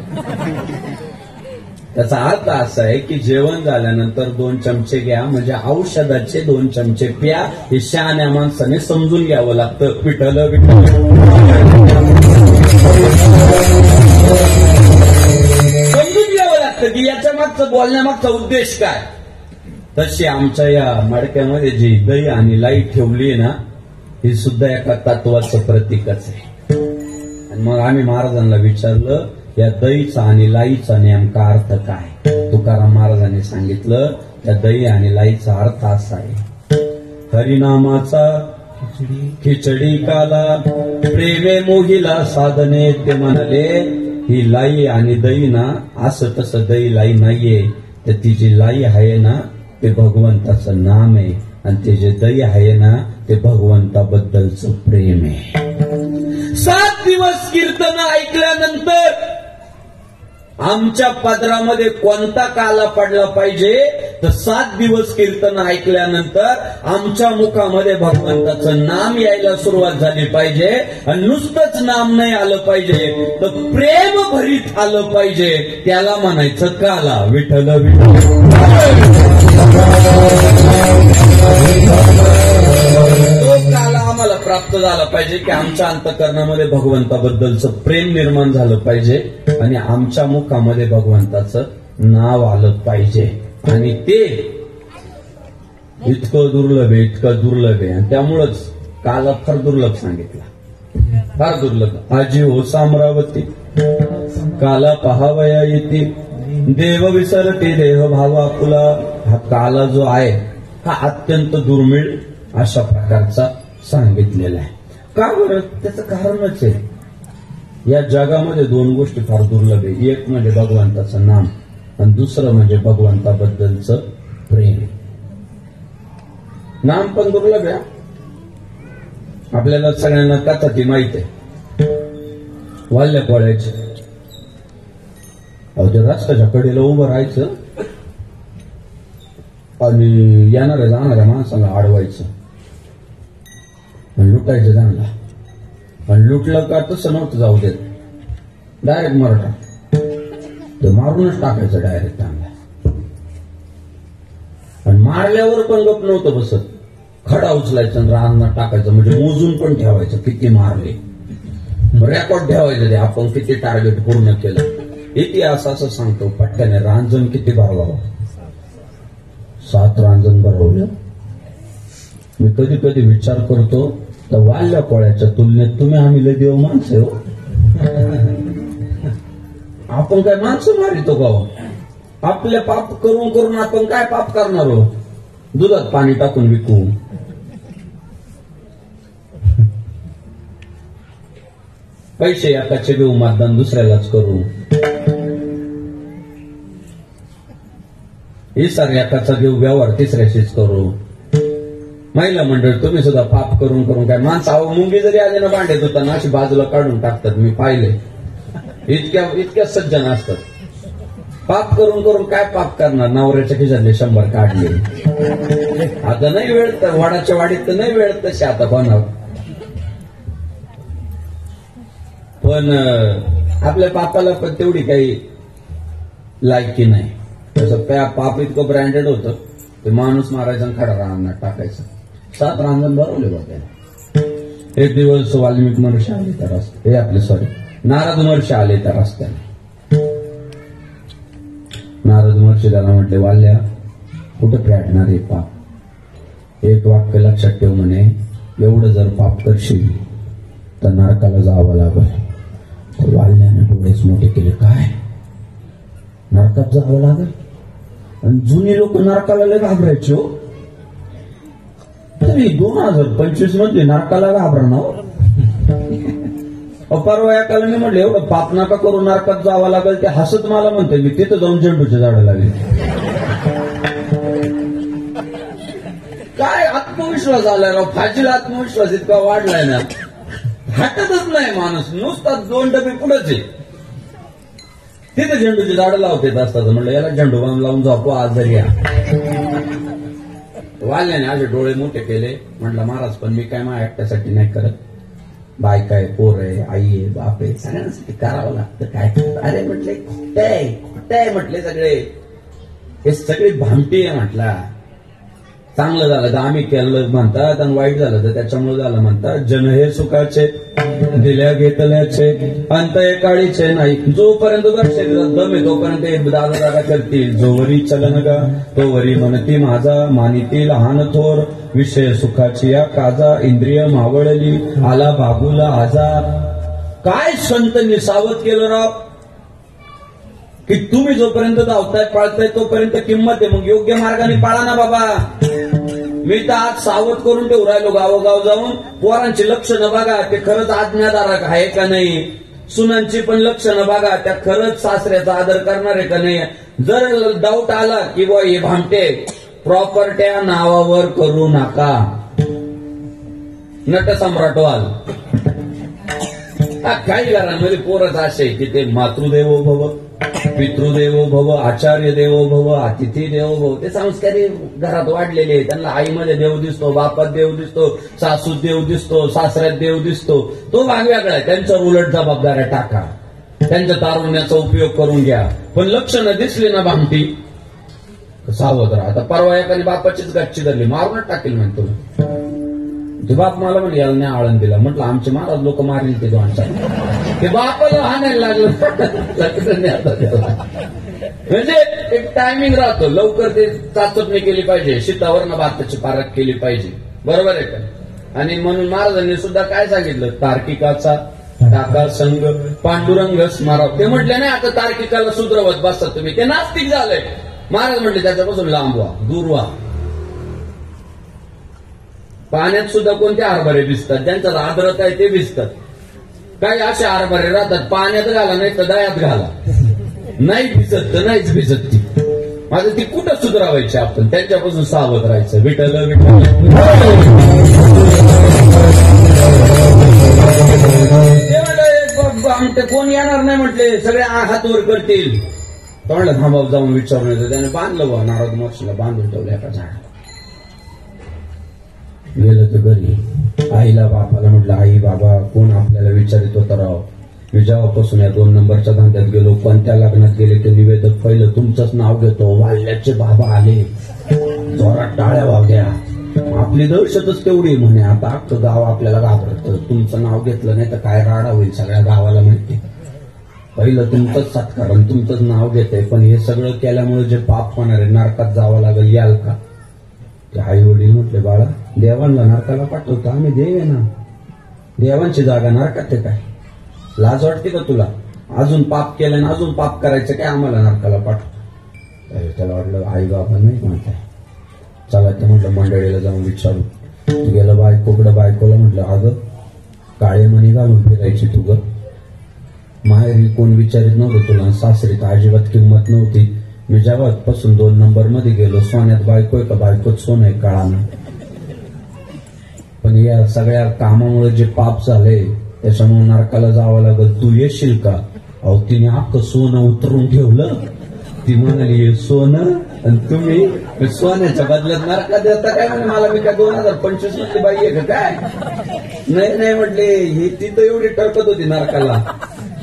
त्याचा अर्थ असा आहे की जेवण झाल्यानंतर 2 चमचे घ्या म्हणजे औषधाचे 2 चमचे प्या. हे शहाण्या माणसाने समजून घ्यावं लागतं. विठ्ठल विठ्ठल समजून घ्यावं लागतं की याच्या मागचं बोलण्यामागचा उद्देश काय. तशी आमच्या या मडक्यामध्ये जी दही आणि लाई ठेवली आहे ना, ही सुद्धा एका तत्वाचं प्रतीकच आहे. आणि मग आम्ही महाराजांना विचारलं या दहीचा आणि लाईचा नेमका अर्थ काय. तुकाराम महाराजांनी सांगितलं त्या दही आणि लाईचा अर्थ असा आहे, हरिनामाचा खिचडी काला प्रेमे मोहिला साधने ते म्हणाले. ही लाई आणि दही ना असं तसं दही लाई नाहीये, तर ती जी लाई आहे ना ते भगवंताचं नाम आहे आणि ते जे दही आहे ना ते भगवंताबद्दलचं प्रेम आहे. 7 दिवस कीर्तन ऐकल्यानंतर आमच्या पदरामध्ये कोणता काला पडला पाहिजे, तर 7 दिवस कीर्तन ऐकल्यानंतर आमच्या मुखामध्ये भगवंताचं नाम यायला सुरुवात झाली पाहिजे. आणि नुसतंच नाम नाही आलं पाहिजे, तर प्रेम भरीत आलं पाहिजे. त्याला म्हणायचं काला. विठ्ठल विठ्ठल तो काला आम्हाला प्राप्त झाला पाहिजे की आमच्या अंतःकरणामध्ये भगवंताबद्दलचं प्रेम निर्माण झालं पाहिजे आणि आमच्या मुखामध्ये भगवंताचं नाव आलं पाहिजे. आणि ते इतकं दुर्लभ आहे, इतकं दुर्लभ आहे. आणि त्यामुळंच काला फार दुर्लभ सांगितला, फार दुर्लभ. आजी हो सामरावती काला पहावया येते, देव विसरते देह भावा फुला. हा काला जो आहे हा अत्यंत दुर्मिळ अशा प्रकारचा सांगितलेला आहे. का बरं? त्याचं कारणच आहे, या जगामध्ये 2 गोष्टी फार दुर्लभ आहे. एक म्हणजे भगवंताचं नाम आणि दुसरं म्हणजे भगवंताबद्दलचं प्रेम. नाम पण दुर्लभ आहे. आपल्याला सगळ्यांना कथा ती माहित आहे, वाल्ल्या पोळ्याची. अहो त्या रस्त्याच्या कडेला उभं राहायचं आणि येणाऱ्या जाणाऱ्या माणसाला अडवायचं. लुटायचं त्यांना. आणि लुटलं का तसं नव्हतं जाऊ देत, डायरेक्ट मराठा ते मारूनच टाकायचं डायरेक्ट त्यांना. आणि मारल्यावर पण गप नव्हतं बसत, खडा उचलायचं आणि रानात टाकायचं. म्हणजे मोजून पण ठेवायचं किती मारले, रेकॉर्ड ठेवायचं ते आपण किती टार्गेट पूर्ण केलं. इतिहास असं सांगतो पट्ट्याने रांजण किती भरवावं. 7 रांजण भरवलं. मी कधी कधी विचार करतो तर वाल्या कोळ्याच्या तुलनेत तुम्ही आम्ही लय देव माणसं हो. आपण काय माणसं मारितो का हो? आपले पाप करून करून आपण काय पाप करणार हो? दुधात पाणी टाकून विकू. पैसे एकाचे घेऊ, मतदान दुसऱ्यालाच करू. इसार एकाचा घेऊ, व्यवहार तिसऱ्याशीच करू. महिला मंडळ तुम्ही सुद्धा पाप करून करून काय माणसं मुंगी जरी आले ना भांडे धुताना अशी बाजूला काढून टाकतात. मी पाहिले इतक्या सज्जन असतात. पाप करून करून काय पाप करणार? नवऱ्याच्या खिशातले 100 काढले. आता नाही वेळ, तर वाडाच्या वाडीत तर नाही वेळ तशी आता बनव. पण आपल्या पापाला पण तेवढी काही लायकी नाही. तसं पाप इतकं ब्रँडेड होतं ते माणूस मारायचा आणि खडा रानात टाकायचं. 7 रांजण भरवले बघ त्याला. एक दिवस वाल्मिक महर्षी आले त्या रस्त्याने, हे आपले सॉरी नारद महर्षी आले त्या रस्त्याने. नारद महर्षी त्याला म्हटले, वाल्या कुठं फेडणार हे पाप? एक वाक्य लक्षात ठेव म्हणे, एवढं जर पाप करशील तर नरकाला जावं लागल. तर वाल्याने डोळेच मोठे केले, काय नरकात जावं लागल? आणि जुनी लोक नरकाला लय घाबरायचे हो. तरी 2025 मध्ये नरकाला घाबरणार. परवा एकाला मी म्हटलं एवढं पाप नका करू, नरकात जावं लागेल. ते हसत मला म्हणते, मी तिथं जाऊन झेंडूचे झाडं लागले. काय आत्मविश्वास आलाय राव, फाजील आत्मविश्वास इतका वाढलाय ना, हटतच नाही माणूस. नुसता 2 डबे पुढेच आहे. तिथे झेंडूची झाडं लावतेत असतात. म्हणलं याला झेंडू बाम लावून जापो आजारी या. वाल्याने असे डोळे मोठे केले. म्हटलं महाराज पण मी काय माझ्या एकट्यासाठी नाही करत, बायका आहे, पोर आहे, आई आहे, बाप आहे, सगळ्यांसाठी करावं लागतं. काय अरे म्हटले खोटं म्हटले सगळे, हे सगळी भामटी आहे म्हटला. चांगलं झालं तर आम्ही केलं म्हणतात आणि वाईट झालं तर त्याच्यामुळे झालं म्हणतात. जन हे सुखाचे दिल्या घेतल्याचे अंत काळीचे नाही. जोपर्यंत शरीरात दम आहे तोपर्यंत दादा दादा करतील. जोवरी चलन गा तोवरी म्हणती माझा, मानिती लहान थोर विषय सुखाची या काजा. इंद्रिय मावळली आला बाबूला आजा. काय संत निसावत केलं राव, की तुम्ही जोपर्यंत धावताय पाळताय तोपर्यंत किंमत आहे. मग योग्य मार्गाने पाळा ना बाबा. मी तर आज सावध करून ठेवू राहिलो गावोगाव जाऊन. पोरांची लक्षणं बघा, ते खरंच आज्ञाधारक आहे का नाही. सुनांची पण लक्षणं बघा, त्या खरंच सासऱ्याचा आदर करणार आहे का नाही. जर डाऊट आला की बा हे भामटे, प्रॉपर्ट्या नावावर करू नका. नटसम्राट व्हाल. काही घरांमध्ये पोरच असे की ते मातृदेवो भव, पितृदेवो भव, आचार्य देवो भव, अतिथी देवो भव. ते संस्कारी घरात वाढलेले. त्यांना आईमध्ये देव दिसतो, बापात देव दिसतो, सासूत देव दिसतो, सासऱ्यात देव दिसतो. तो भाग वेगळा आहे. त्यांच्या उलट जबाबदाऱ्या टाका, त्यांच्या तारुण्याचा उपयोग करून घ्या. पण लक्षणं दिसली ना भामटी, सावध राहा. आता परवा एकाने बापाचीच गच्ची धरली, मारूनच टाकेल म्हणतो. ते बाप मला म्हणजे याला नाही आळंद दिला. म्हटलं आमचे महाराज लोक मारले ते माणसाला. ते बापाला हाणायला लागलं. म्हणजे एक टायमिंग राहतो. लवकर ते चाचपणी केली पाहिजे, शीतावरनं भाताची पारख केली पाहिजे. बरोबर आहे का? आणि म्हणून महाराजांनी सुद्धा काय सांगितलं, तार्किकाचा टाका संघ पांडुरंग स्मारक. ते म्हटले नाही आता तार्किकाला सुधरवत बसता तुम्ही, ते नास्तिक झालंय. महाराज म्हटले त्याच्यापासून लांब व्हा, दूर व्हा. पाण्यात सुद्धा कोणते हरभरे भिजतात, ज्यांचा आर्द्रता आहे ते भिजतात. काही असे हरभरे राहतात, पाण्यात घाला नाही तर दयात घाला, नाही भिजत तर नाहीच भिजत. ती माझं ती कुठं सुधारावायची आपण, त्यांच्यापासून सावध राहायचं. विठ्ठल विठ्ठल. ते कोण येणार नाही म्हटले, सगळे हात वर करतील. तोंडला थांबाव जाऊन विचारून येतो. त्याने बांधलं बा, नारद महर्षीला बांधून ठेवलं एका झाडाला. गेलं तर घरी आईला बापाला म्हटलं, आई बाबा कोण आपल्याला विचारित होतं राव. मी जेव्हापासून या 2 नंबरच्या धंद्यात गेलो, कोणत्या लग्नात गेले ते निवेदक पहिलं तुमचंच नाव घेतो. वाल्याचे बाबा आले, जोरात टाळ्या वाजल्या. आपली दहशतच तेवढी म्हणे, आता अख्खं गाव आपल्याला घाबरतं. तुमचं नाव घेतलं नाही तर काय राडा होईल सगळ्या गावाला माहिती. पहिलं तुमचंच सत्कार आणि तुमचंच नाव घेतंय. पण हे सगळं केल्यामुळे जे पाप होणार आहे, नरकात जावं लागेल, याल का? ते आई वडील म्हटले, बाळा देवांना नरकाला पाठवतो आम्ही, देव आहे ना, देवांची जागा नरकात आहे काय? लाज वाटते का तुला? अजून पाप केलं ना अजून पाप करायचं काय, आम्हाला नरकाला पाठव. त्याला वाटलं आई बाबा नाही म्हणताय, चला ते म्हटलं मंडळीला जाऊन विचारू. गेलं बायकोकडं, बायकोला म्हटलं, अगं काळे मणी घालून फिरायची तू ग, माहेरी कोण विचारित नव्हतं तुला, सासरीत अजिबात किंमत नव्हती. मी जेव्हापासून 2 नंबर मध्ये गेलो, सोन्यात बायको आहे का बायकोच सोनं आहे काळानं. पण या सगळ्या कामामुळे जे पाप झाले त्याच्यामुळे नरकाला जावं लागल. तू येशील का? अहो तिने अख्खं सोनं उतरून ठेवलं. ती म्हणाली हे सोनं आणि तुम्ही सोन्याच्या बदल्यात नरकात देता काय? म्हणे मला मी काय 2025 मध्ये बाई आहे का काय? नाही म्हटले, ही ती तर एवढी टळकत होती नरकाला,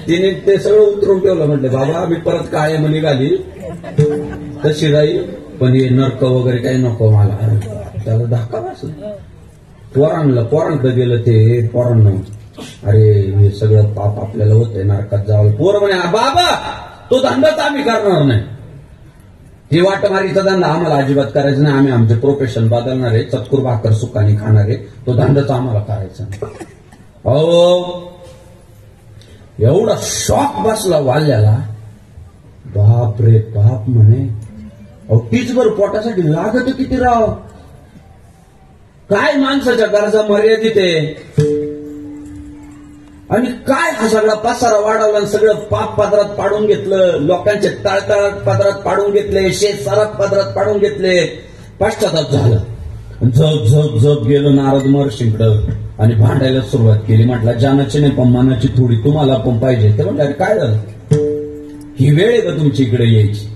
तिने ते सगळं उतरून ठेवलं. म्हटले बाबा मी परत काळे मणी घाली तशी राहील, पण हे नरक वगैरे काही नको मला. त्याला धाका बसला. पोरांकडे गेलं ते पोरांना, अरे हे सगळं पाप आपल्याला होतंय, नरकात जावं. पोर म्हणे बाबा तो धंदाच आम्ही करणार नाही, हे वाटमारीचा धंदा आम्हाला अजिबात करायचा नाही, आम्ही आमचे प्रोफेशन बदलणार आहे, चतकुर भाकर सुखाने खाणार आहे, तो धंदाच आम्हाला करायचा नाही. अहो एवढा शॉक बसला वाल्याला, बाप रे बाप म्हणे. अहो तीच बरं पोटासाठी लागत किती राव, काय माणसाच्या गरजा मर्यादित आहे. आणि काय हा सगळा पसारा वाढवला आणि सगळं पाप पदरात पाडून घेतलं, लोकांचे तळतळात पदरात पाडून घेतले, शेत सारात पदरात पाडून घेतले. पश्चाताप झालं. झप झप झप गेलो नारद महर्षींकडं आणि भांडायला सुरुवात केली. म्हटलं जानाची नाही पण मनाची थोडी तुम्हाला पण पाहिजे. ते म्हटलं काय झालं, ही वेळ आहे का तुमची इकडे यायची?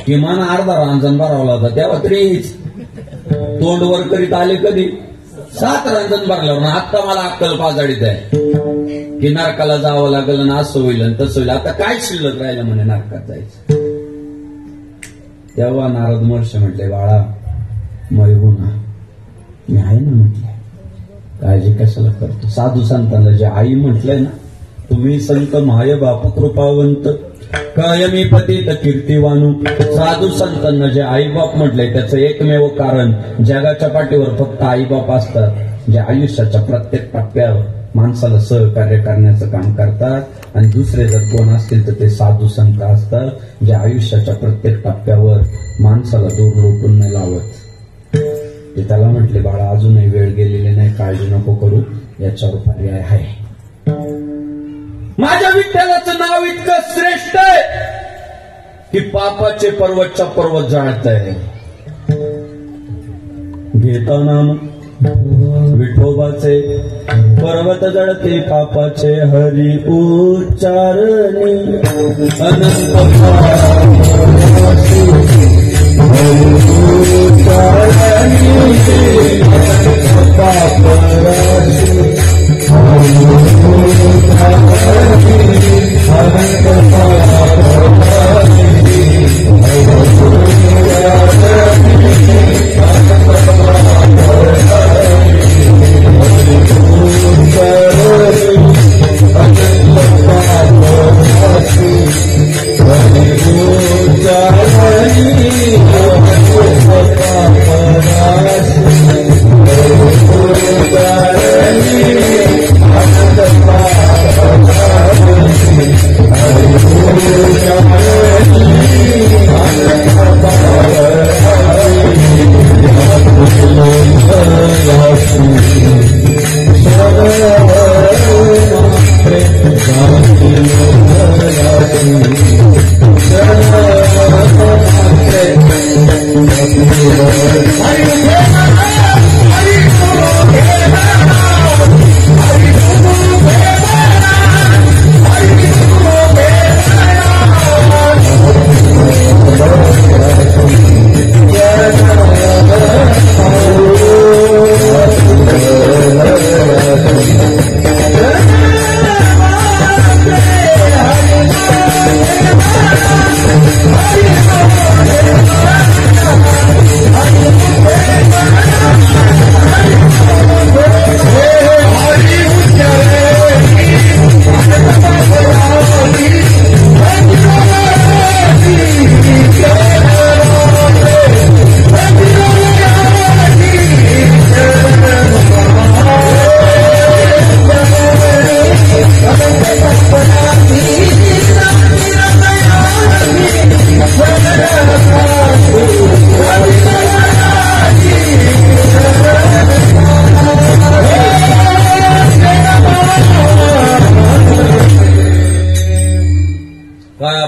किमान अर्धा रांजण भरावला होता तेव्हा तरी यायची. तोंड वर करीत आले कधी 7 रांजण भरल्यावर. आता मला अक्कल पाजाडीत आहे की नरकाला जावं लागलं ना, असं होईल आणि तसं होईल. आता काय शिल्लक राहिलं म्हणे नरकात जायचं. तेव्हा नारद महर्षी म्हटले, बाळा मय हो ना, मी आहे ना म्हटलं, काळजी कशाला करतो. साधू संतांना जे आई म्हटलंय ना, तुम्ही संत माय बाप कृपावंत कायमी पतित कीर्तिवानू. साधू संतांना जे आईबाप म्हटलंय त्याचं एकमेव कारण, जगाच्या पाठीवर फक्त आईबाप असतात जे आयुष्याच्या प्रत्येक टप्प्यावर माणसाला सहकार्य करण्याचं काम करतात. आणि दुसरे जर कोण असतील तर ते साधू संत असतात जे आयुष्याच्या प्रत्येक टप्प्यावर माणसाला दूर लोटून नाही लावत. ते त्याला म्हटले, बाळा अजूनही वेळ गेलेली नाही, काळजी नको करू, याच्यावर पर्याय आहे. माझ्या विठ्ठलाचं नाव इतकं श्रेष्ठ आहे की पापाचे पर्वतच्या पर्वत जाळत आहे. घेता नाम विठोबाचे पर्वत जळते पापाचे, हरी उच्चारणी अनंत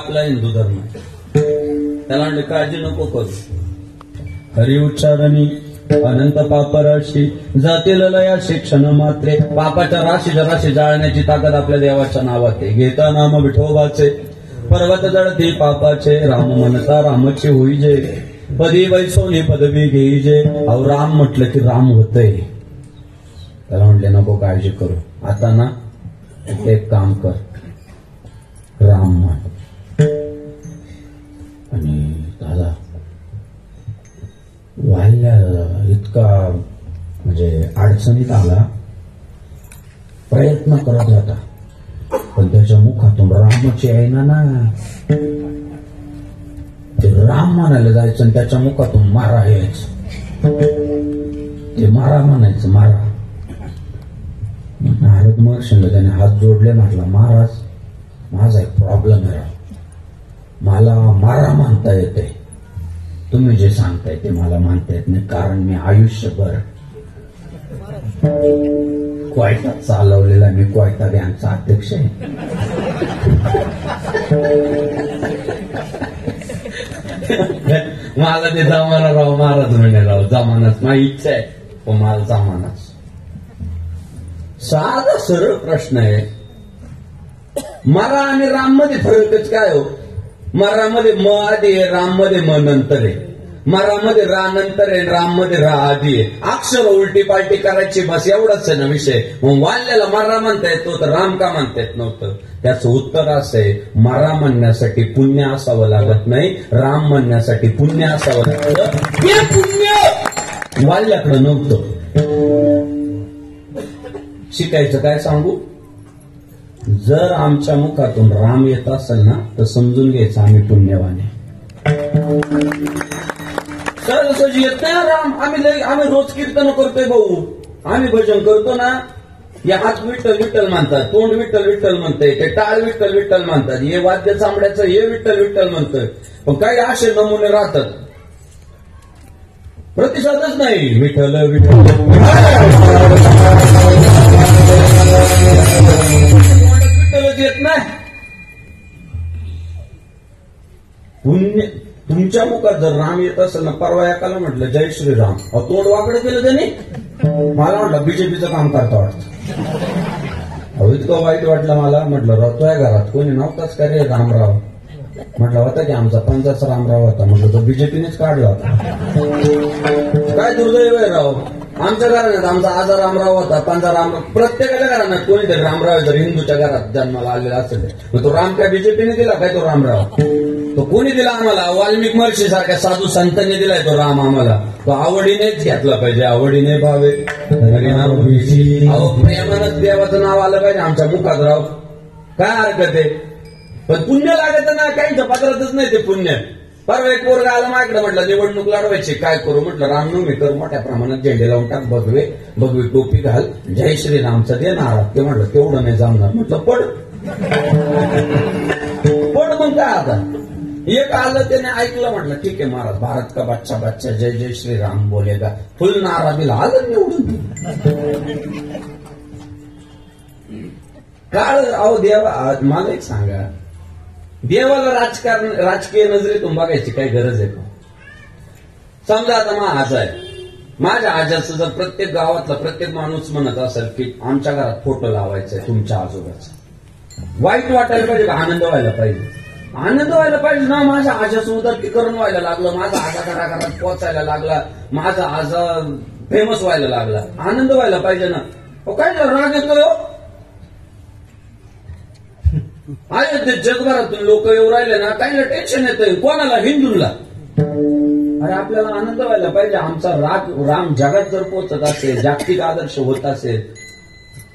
आपला हिंदू धर्म आहे. त्याला म्हणले काळजी नको करू. हरी उच्चारणी अनंत पापराशी जातील लया शिक्षण मात्रे. पापाच्या राशीच्या राशी जाळण्याची ताकद आपल्या देवाच्या नावात आहे. घेता नाम विठोबाचे पर्वत जळती पापाचे. राम म्हणता रामाची होईजे पदी वैसोनी पदवी घेईजे. अहो राम म्हटलं की राम होतंय. त्याला म्हटले नको काळजी करू. आता ना एक काम कर, राम म्हण. आणि दादा वाहिल्या इतका म्हणजे अडचणीत आला, प्रयत्न करत होता, पण त्याच्या मुखातून रामाची आहे ना ते राम म्हणायला जायचं आणि त्याच्या मुखातून मारा यायचं. ते मारा म्हणायचं, मारा. नारद महर्षीला त्याने हात जोडले, म्हटला महाराज माझा एक प्रॉब्लेम आहे, मला मारा म्हणता येते, तुम्ही जे सांगताय ते मला मानता येत नाही, कारण मी आयुष्यभर क्वायटा चालवलेला, मी क्वायटा गँगचा अध्यक्ष आहे. मला ते जमाना राव महाराज म्हणे, राव जमानाच माझी इच्छा आहे, पण मला जमानाच. साधा सरळ प्रश्न आहे, मरा आणि राम मध्ये फरकच काय हो? मरामध्ये म आधी आहे, राम मध्ये म नंतर आहे. मरामध्ये रा नंतर आहे, राम मध्ये रा आधी आहे. अक्षर उलटी पालटी करायची बस, एवढाच आहे ना विषय. मग वाल्याला मरा म्हणता येतो तर राम का म्हणता येत नव्हतं? त्याचं उत्तर असं आहे, मरा म्हणण्यासाठी पुण्य असावं लागत नाही, राम म्हणण्यासाठी पुण्य असावं लागतं. हे पुण्य वाल्याकडं नव्हतं. शिकायचं काय सांगू? जर आमच्या मुखातून राम येत असेल ना तर समजून घ्यायचं आम्ही पुण्यवान आहे. सहज येत नाही राम. आम्ही रोज कीर्तन करतोय भाऊ, आम्ही भजन करतो ना. या हात विठ्ठल विठ्ठल म्हणतात, तोंड विठ्ठल विठ्ठल म्हणतंय, ते टाळ विठ्ठल विठ्ठल म्हणतात, हे वाद्य चांबड्याचं हे विठ्ठल विठ्ठल म्हणतोय. पण काही असे नमुने राहतात, प्रतिसादच नाही. विठ्ठल विठ्ठल येत नाही. पुण्य तुमच्या मुखात जर राम येत असेल ना, परवा एकाला म्हटलं जय श्रीराम, तोंड वाकडं केलं त्याने. मला म्हटलं बीजेपीचं काम करता वाटतं. इतकं वाईट वाटलं मला. म्हटलं राव तुझ्या घरात कोणी नव्हताच का रे रामराव? म्हटलं होता की आमचा पंचाचा रामराव होता. म्हटलं तो बीजेपीनेच काढला होता. काय दुर्दैव आहे राव. आमच्या घराण्यात आमचा आजा रामराव होता, पंजा रामराव. प्रत्येकाच्या घराण्यात कोणीतरी रामराव जर हिंदूच्या घरात जन्माला आलेला असेल मग तो राम काय बीजेपीने दिला काय? तो रामराव तो कोणी दिला आम्हाला? वाल्मिक महर्षी सारख्या साधू संतांनी दिलाय तो राम आम्हाला. तो आवडीनेच घेतला पाहिजे, आवडीने भावे. प्रेमानच देवाचं नाव आलं पाहिजे आमच्या मुखात राव. काय हरकत आहे? पण पुण्य लागत ना, काहींच्या पत्रातच नाही ते पुण्य. परवा एक पोरगा आला माझ्याकडे, म्हटलं निवडणूक लढवायची, काय करू? म्हटलं रामनवमी कर, मोठ्या प्रमाणात झेंडे लावून टाक, भगवी टोपी घाल, जय श्रीरामचा दे नारा. ते म्हटलं तेवढं नाही जमणार. म्हटलं पड मग काय आता. एक आलं त्याने ऐकलं, म्हटलं ठीक आहे महाराज, भारत का बच्चा बच्चा जय जय श्रीराम बोलेगा, फुल नारा दिला, आलं निवडून. काळ अहो देवा, मला एक सांगा, देवाला राजकीय नजरेतून बघायची काही गरज आहे का? समजा आता माझा आजा आहे, माझ्या आजाचं जर प्रत्येक गावातला प्रत्येक माणूस म्हणत असेल की आमच्या घरात फोटो लावायचा आहे तुमच्या आजोबाचा, वाईट वाटायला पाहिजे का? आनंद व्हायला पाहिजे. आनंद व्हायला पाहिजे ना. माझ्या आजाचं उदरकीकरण व्हायला लागलं, माझा आजा घराघरात पोचायला लागला, माझा आजा फेमस व्हायला लागला, आनंद व्हायला पाहिजे ना. काय राग येतो? आहे ते जगभरातून लोक येऊ राहिले ना, काही टेन्शन येतंय. कोणाला? हिंदूंना. अरे आपल्याला आनंद व्हायला पाहिजे. आमचा राम जगात जर पोहोचत असेल, जागतिक आदर्श होत असेल,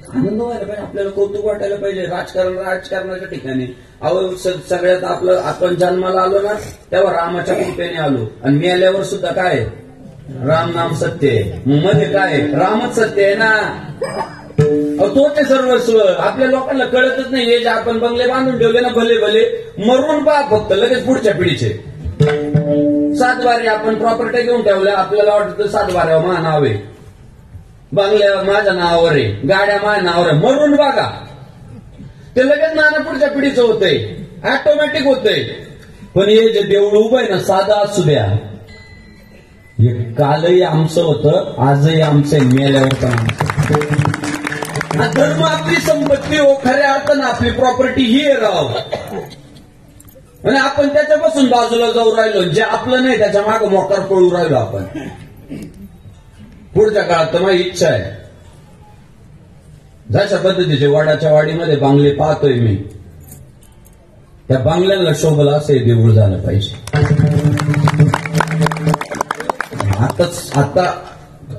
आनंद व्हायला पाहिजे. आपल्याला कौतुक वाटायला पाहिजे. राजकारणाच्या ठिकाणी अहो सगळ्यात आपलं, आपण जन्माला आलो ना तेव्हा रामाच्या कृपेने आलो, आणि मेल्यावर सुद्धा काय? राम नाम सत्य आहे. मध्ये काय? रामच सत्य आहे ना. तो ते सर्वस्व आपल्या लोकांना कळतच नाही. हे जे आपण बंगले बांधून ठेवले ना, भले भले मरून पहा फक्त, लगेच पुढच्या पिढीचे. 7 वारे आपण प्रॉपर्टी घेऊन ठेवल्या, आपल्याला वाटतं 7 वाऱ्यावर माझं नाव आहे, बंगल्या माझ्या नावावर आहे, गाड्या माझ्या नावावर आहे. मरून बघा, ते लगेच नाना पुढच्या पिढीचं होतंय. ऑटोमॅटिक होतंय. पण हे जे देऊळ उभं आहे ना, साधं असू द्या, हे कालही आमचं होतं, आजही आमचं, मेल्यावर पण आमचं. हा धर्म आपली संपत्ती हो, खऱ्या अर्थानं आपली प्रॉपर्टी ही आहे राव. आणि आपण त्याच्यापासून बाजूला जाऊ राहिलो, जे आपलं नाही त्याच्या मागे मोकार पळू राहिलो आपण. पुढच्या काळात तर माझी इच्छा आहे, जशा पद्धतीचे वडाच्या वाडीमध्ये बांगले पाहतोय मी, त्या बांगल्यांना शोभला असं देऊळ झालं पाहिजे. आता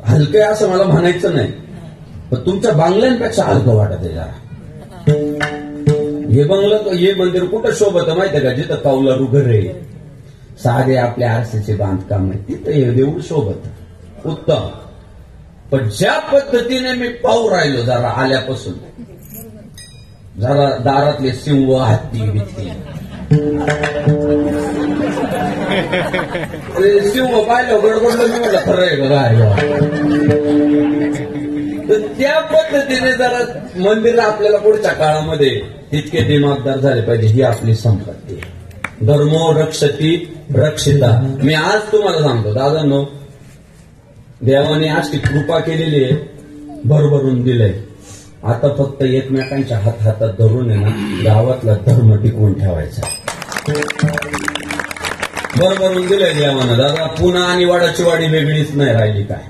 हलकं असं मला म्हणायचं नाही, पण तुमच्या बांगल्यांपेक्षा हलकं वाटत आहे जरा. हे बंगलं, हे मंदिर कुठं शोभत माहितीये का? जिथं कौलारू घर आहे, साधे आपल्या आरसीचे बांधकाम आहे, तिथं हे देऊळ शोभत उत्तम. पण ज्या पद्धतीने मी पाहू राहिलो जरा आल्यापासून, जरा दारातले सिंह, हत्ती बित्ती, सिंह पाहिलं गडबडलं, मी म्हटलं खरं आहे का तर त्या पद्धतीने जरा मंदिर आपल्याला पुढच्या काळामध्ये तितके दिमागदार झाले पाहिजे. ही आपली संपत्ती. धर्मो रक्षती रक्षिता. मी आज तुम्हाला सांगतो दादांनो, देवाने आज ती कृपा केलेली आहे, भरभरून दिलंय. आता फक्त एकमेकांच्या हातात धरून आहे ना, गावातला धर्म टिकवून ठेवायचा. भरभरून दिलंय देवानं दादा. पुणा आणि वाडाची वाडी वेगळीच नाही राहिली काय.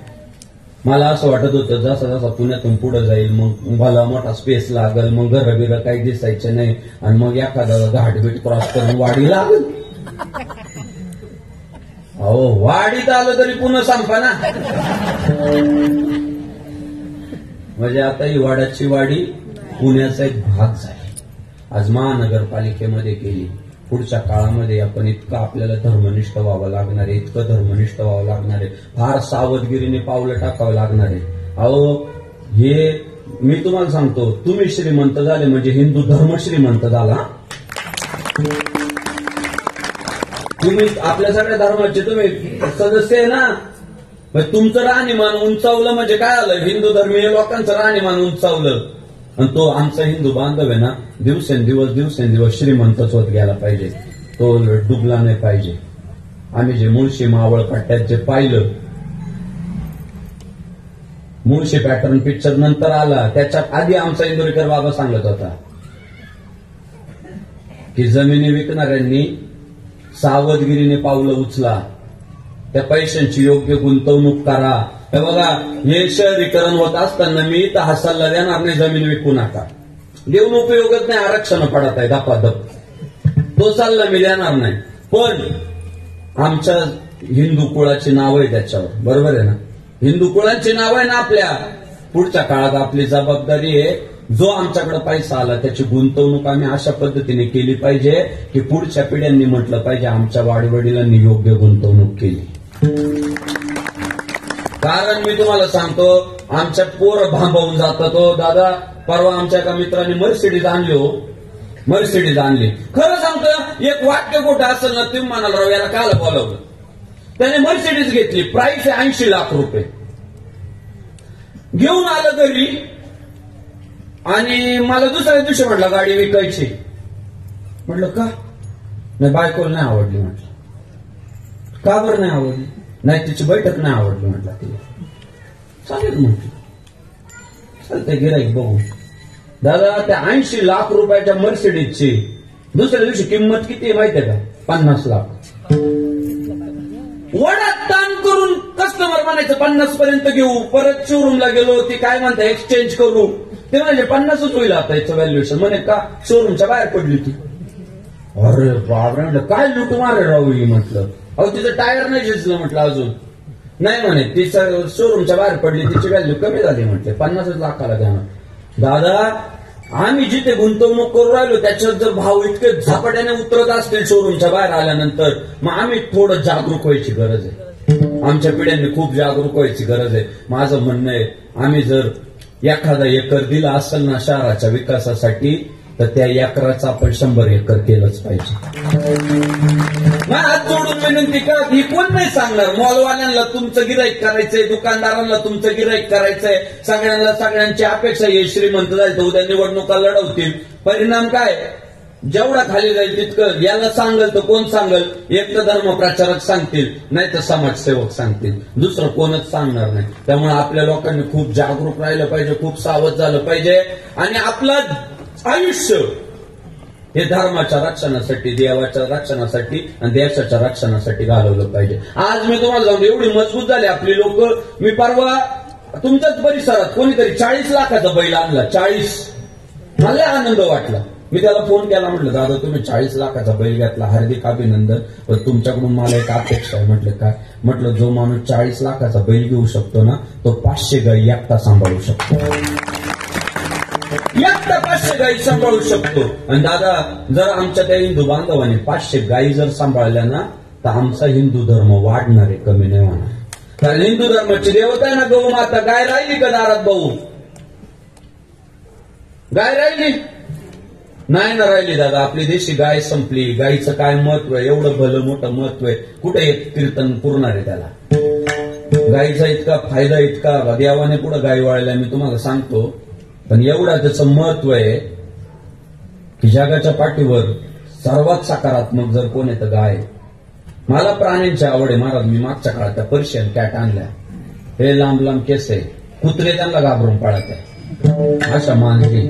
मला असं वाटत होतं जसा जसा पुण्यातून पुढे जाईल मग मला मोठा स्पेस लागल, मग घरं बिरं काही दिसायचं नाही, आणि मग एखादा घाटबीट क्रॉस करून वाडी लागल. अहो वाडीत आलं तरी पुन्हा संपा ना. म्हणजे आता ही वाडाची वाडी पुण्याचा एक भाग आहे. आज महानगरपालिकेमध्ये केली. पुढच्या काळामध्ये आपण इतकं आपल्याला धर्मनिष्ठ व्हावं लागणार आहे, इतकं धर्मनिष्ठ व्हावं लागणार आहे, फार सावधगिरीने पावलं टाकावं लागणार आहे. अहो हे मी तुम्हाला सांगतो, तुम्ही श्रीमंत झाले म्हणजे हिंदू धर्म श्रीमंत झाला. तुम्ही आपल्या सगळ्या धर्माचे तुम्ही सदस्य आहे ना, तुमचं राहणीमान उंचावलं म्हणजे काय आलं, हिंदू धर्मीय लोकांचं राहणीमान उंचावलं. आणि तो आमचा हिंदू बांधव आहे ना, दिवसेंदिवस श्रीमंतच होत गेला पाहिजे, तो डुबला नाही पाहिजे. आम्ही जे मुळशी मावळ पट्ट्यात जे पाहिलं, मुळशी पॅटर्न पिक्चर नंतर आला, त्याच्या आधी आमचा इंदोरीकर बाबा सांगत होता की जमिनी विकणाऱ्यांनी सावधगिरीने पावलं उचला, त्या पैशांची योग्य गुंतवणूक करा. हे बघा, हे शहरीकरण होत असताना मी तर हा सल्ला देणार नाही, जमीन विकू नका, देऊन उपयोगच नाही, आरक्षण पडत आहे दपादप, तो सल्ला मी देणार नाही. पण आमच्या हिंदू कुळाची नाव आहे त्याच्यावर, बरोबर आहे ना, हिंदू कुळांची नाव आहे ना आपल्या. पुढच्या काळात आपली जबाबदारी आहे, जो आमच्याकडे पैसा आला त्याची गुंतवणूक आम्ही अशा पद्धतीने केली पाहिजे की पुढच्या पिढ्यांनी म्हटलं पाहिजे आमच्या वाडवडिलांनी योग्य गुंतवणूक केली. कारण मी तुम्हाला सांगतो, आमच्या पोरं भांबवून जातात. हो दादा, परवा आमच्या एका मित्राने मर्सिडीज आणली. हो मर्सिडीज आणली. खरं सांगतो, एक वाक्य कुठं असेल ना, तुम्ही म्हणाल राव याला काल बोलावलं. त्याने मर्सिडीज घेतली, प्राइस आहे 80 लाख रुपये. घेऊन आलं घरी आणि मला दुसऱ्या दिवशी म्हटलं गाडी विकायची. म्हटलं का नाही, बायकोला नाही आवडली. म्हटलं का बरं नाही आवडली? नाही तिची बैठक नाही आवडली. म्हटलं तिला चालेल, म्हटलं चालतंय, गिराईक बघू. दादा, त्या 80 लाख रुपयाच्या मर्सिडीजची दुसऱ्या दिवशी किंमत किती माहितीये का? 50 लाख. वडात ताण करून कस्टमर म्हणायचं 50 पर्यंत घेऊ. परत शोरूमला गेलो, ती काय म्हणता एक्सचेंज करू, ते म्हणजे 50च होईल आता याचं व्हॅल्युएशन. म्हणे का शोरूमच्या बाहेर पडली ती. अरे बाबरे, काय लुट मारे राहू ही. म्हटलं अहो तिचं टायर नाही शिजलं. म्हटलं अजून नाही. म्हणे तिचं शोरूमच्या बाहेर पडली, तिची व्हॅल्यू कमी झाली. म्हटले 50 लाखाला द्या. दादा, आम्ही जिथे गुंतवणूक करू राहिलो त्याच्यात जर भाव इतके झपाट्याने उतरत असतील शोरूमच्या बाहेर आल्यानंतर, मग आम्ही थोडं जागरूक व्हायची गरज आहे. आमच्या पिढ्यांनी खूप जागरूक व्हायची गरज आहे. माझं म्हणणं आहे, आम्ही जर एखादा एकर दिला असेल ना शहराच्या विकासासाठी, तर त्या एकराचा आपण 100 एकर केलंच पाहिजे. हात जोडून विनंती करा, ही कोण नाही सांगणार. मॉलवाल्यांना तुमचं गिराईक करायचंय, दुकानदारांना तुमचं गिराईक करायचंय, सगळ्यांची अपेक्षा आहे श्रीमंत झाले तर उद्या निवडणुका लढवतील. परिणाम काय? जेवढा खाली जाईल तितकं याला सांगल तर कोण सांगल? एक तर धर्मप्रचारक सांगतील, नाही तर समाजसेवक सांगतील, दुसरं कोणच सांगणार नाही. त्यामुळे आपल्या लोकांनी खूप जागरूक राहिलं पाहिजे, खूप सावध झालं पाहिजे आणि आपलं आयुष्य हे धर्माच्या रक्षणासाठी, देवाच्या रक्षणासाठी आणि देशाच्या रक्षणासाठी घालवलं पाहिजे. आज मी तुम्हाला सांगतो, एवढी मजबूत झाली आपली लोक. मी परवा तुमच्याच परिसरात कोणीतरी 40 लाखाचा बैल आणला. 40. मला आनंद वाटला. मी त्याला फोन केला, म्हटलं दादा तुम्ही 40 लाखाचा बैल घेतला, हार्दिक अभिनंदन, पण तुमच्याकडून मला एक अपेक्षा आहे. म्हटलं काय? म्हटलं जो माणूस 40 लाखाचा बैल घेऊ शकतो ना, तो 500 गाई एकटा सांभाळू शकतो. एकटा 500 गाई सांभाळू शकतो. आणि दादा जर आमच्या त्या हिंदू बांधवाने 500 गाई जर सांभाळल्या ना, तर आमचा हिंदू धर्म वाढणार आहे, कमी नाही होणार. कारण हिंदू धर्माची देवता आहे ना गौ माता. गाय राहिली का दारात भाऊ? गाय राहिली नाही ना राहिली दादा. आपली देशी गाय संपली. गायीचं काय महत्व आहे? एवढं भलं मोठं महत्व आहे. कुठे एक कीर्तन पुरणार आहे त्याला? गायीचा इतका फायदा, इतका देवाने पुढे गाय वाळल्या मी तुम्हाला सांगतो. पण एवढा त्याचं महत्व आहे की जगाच्या पाठीवर सर्वात सकारात्मक जर कोण आहे तर गाय. मला प्राण्यांची आवड आहे महाराज. मी मागच्या काळात त्या पर्शियन कॅट आणल्या. हे लांब लांब केस आहे, कुत्रे त्यांना घाबरून पळत आहे. अशा मांजरी.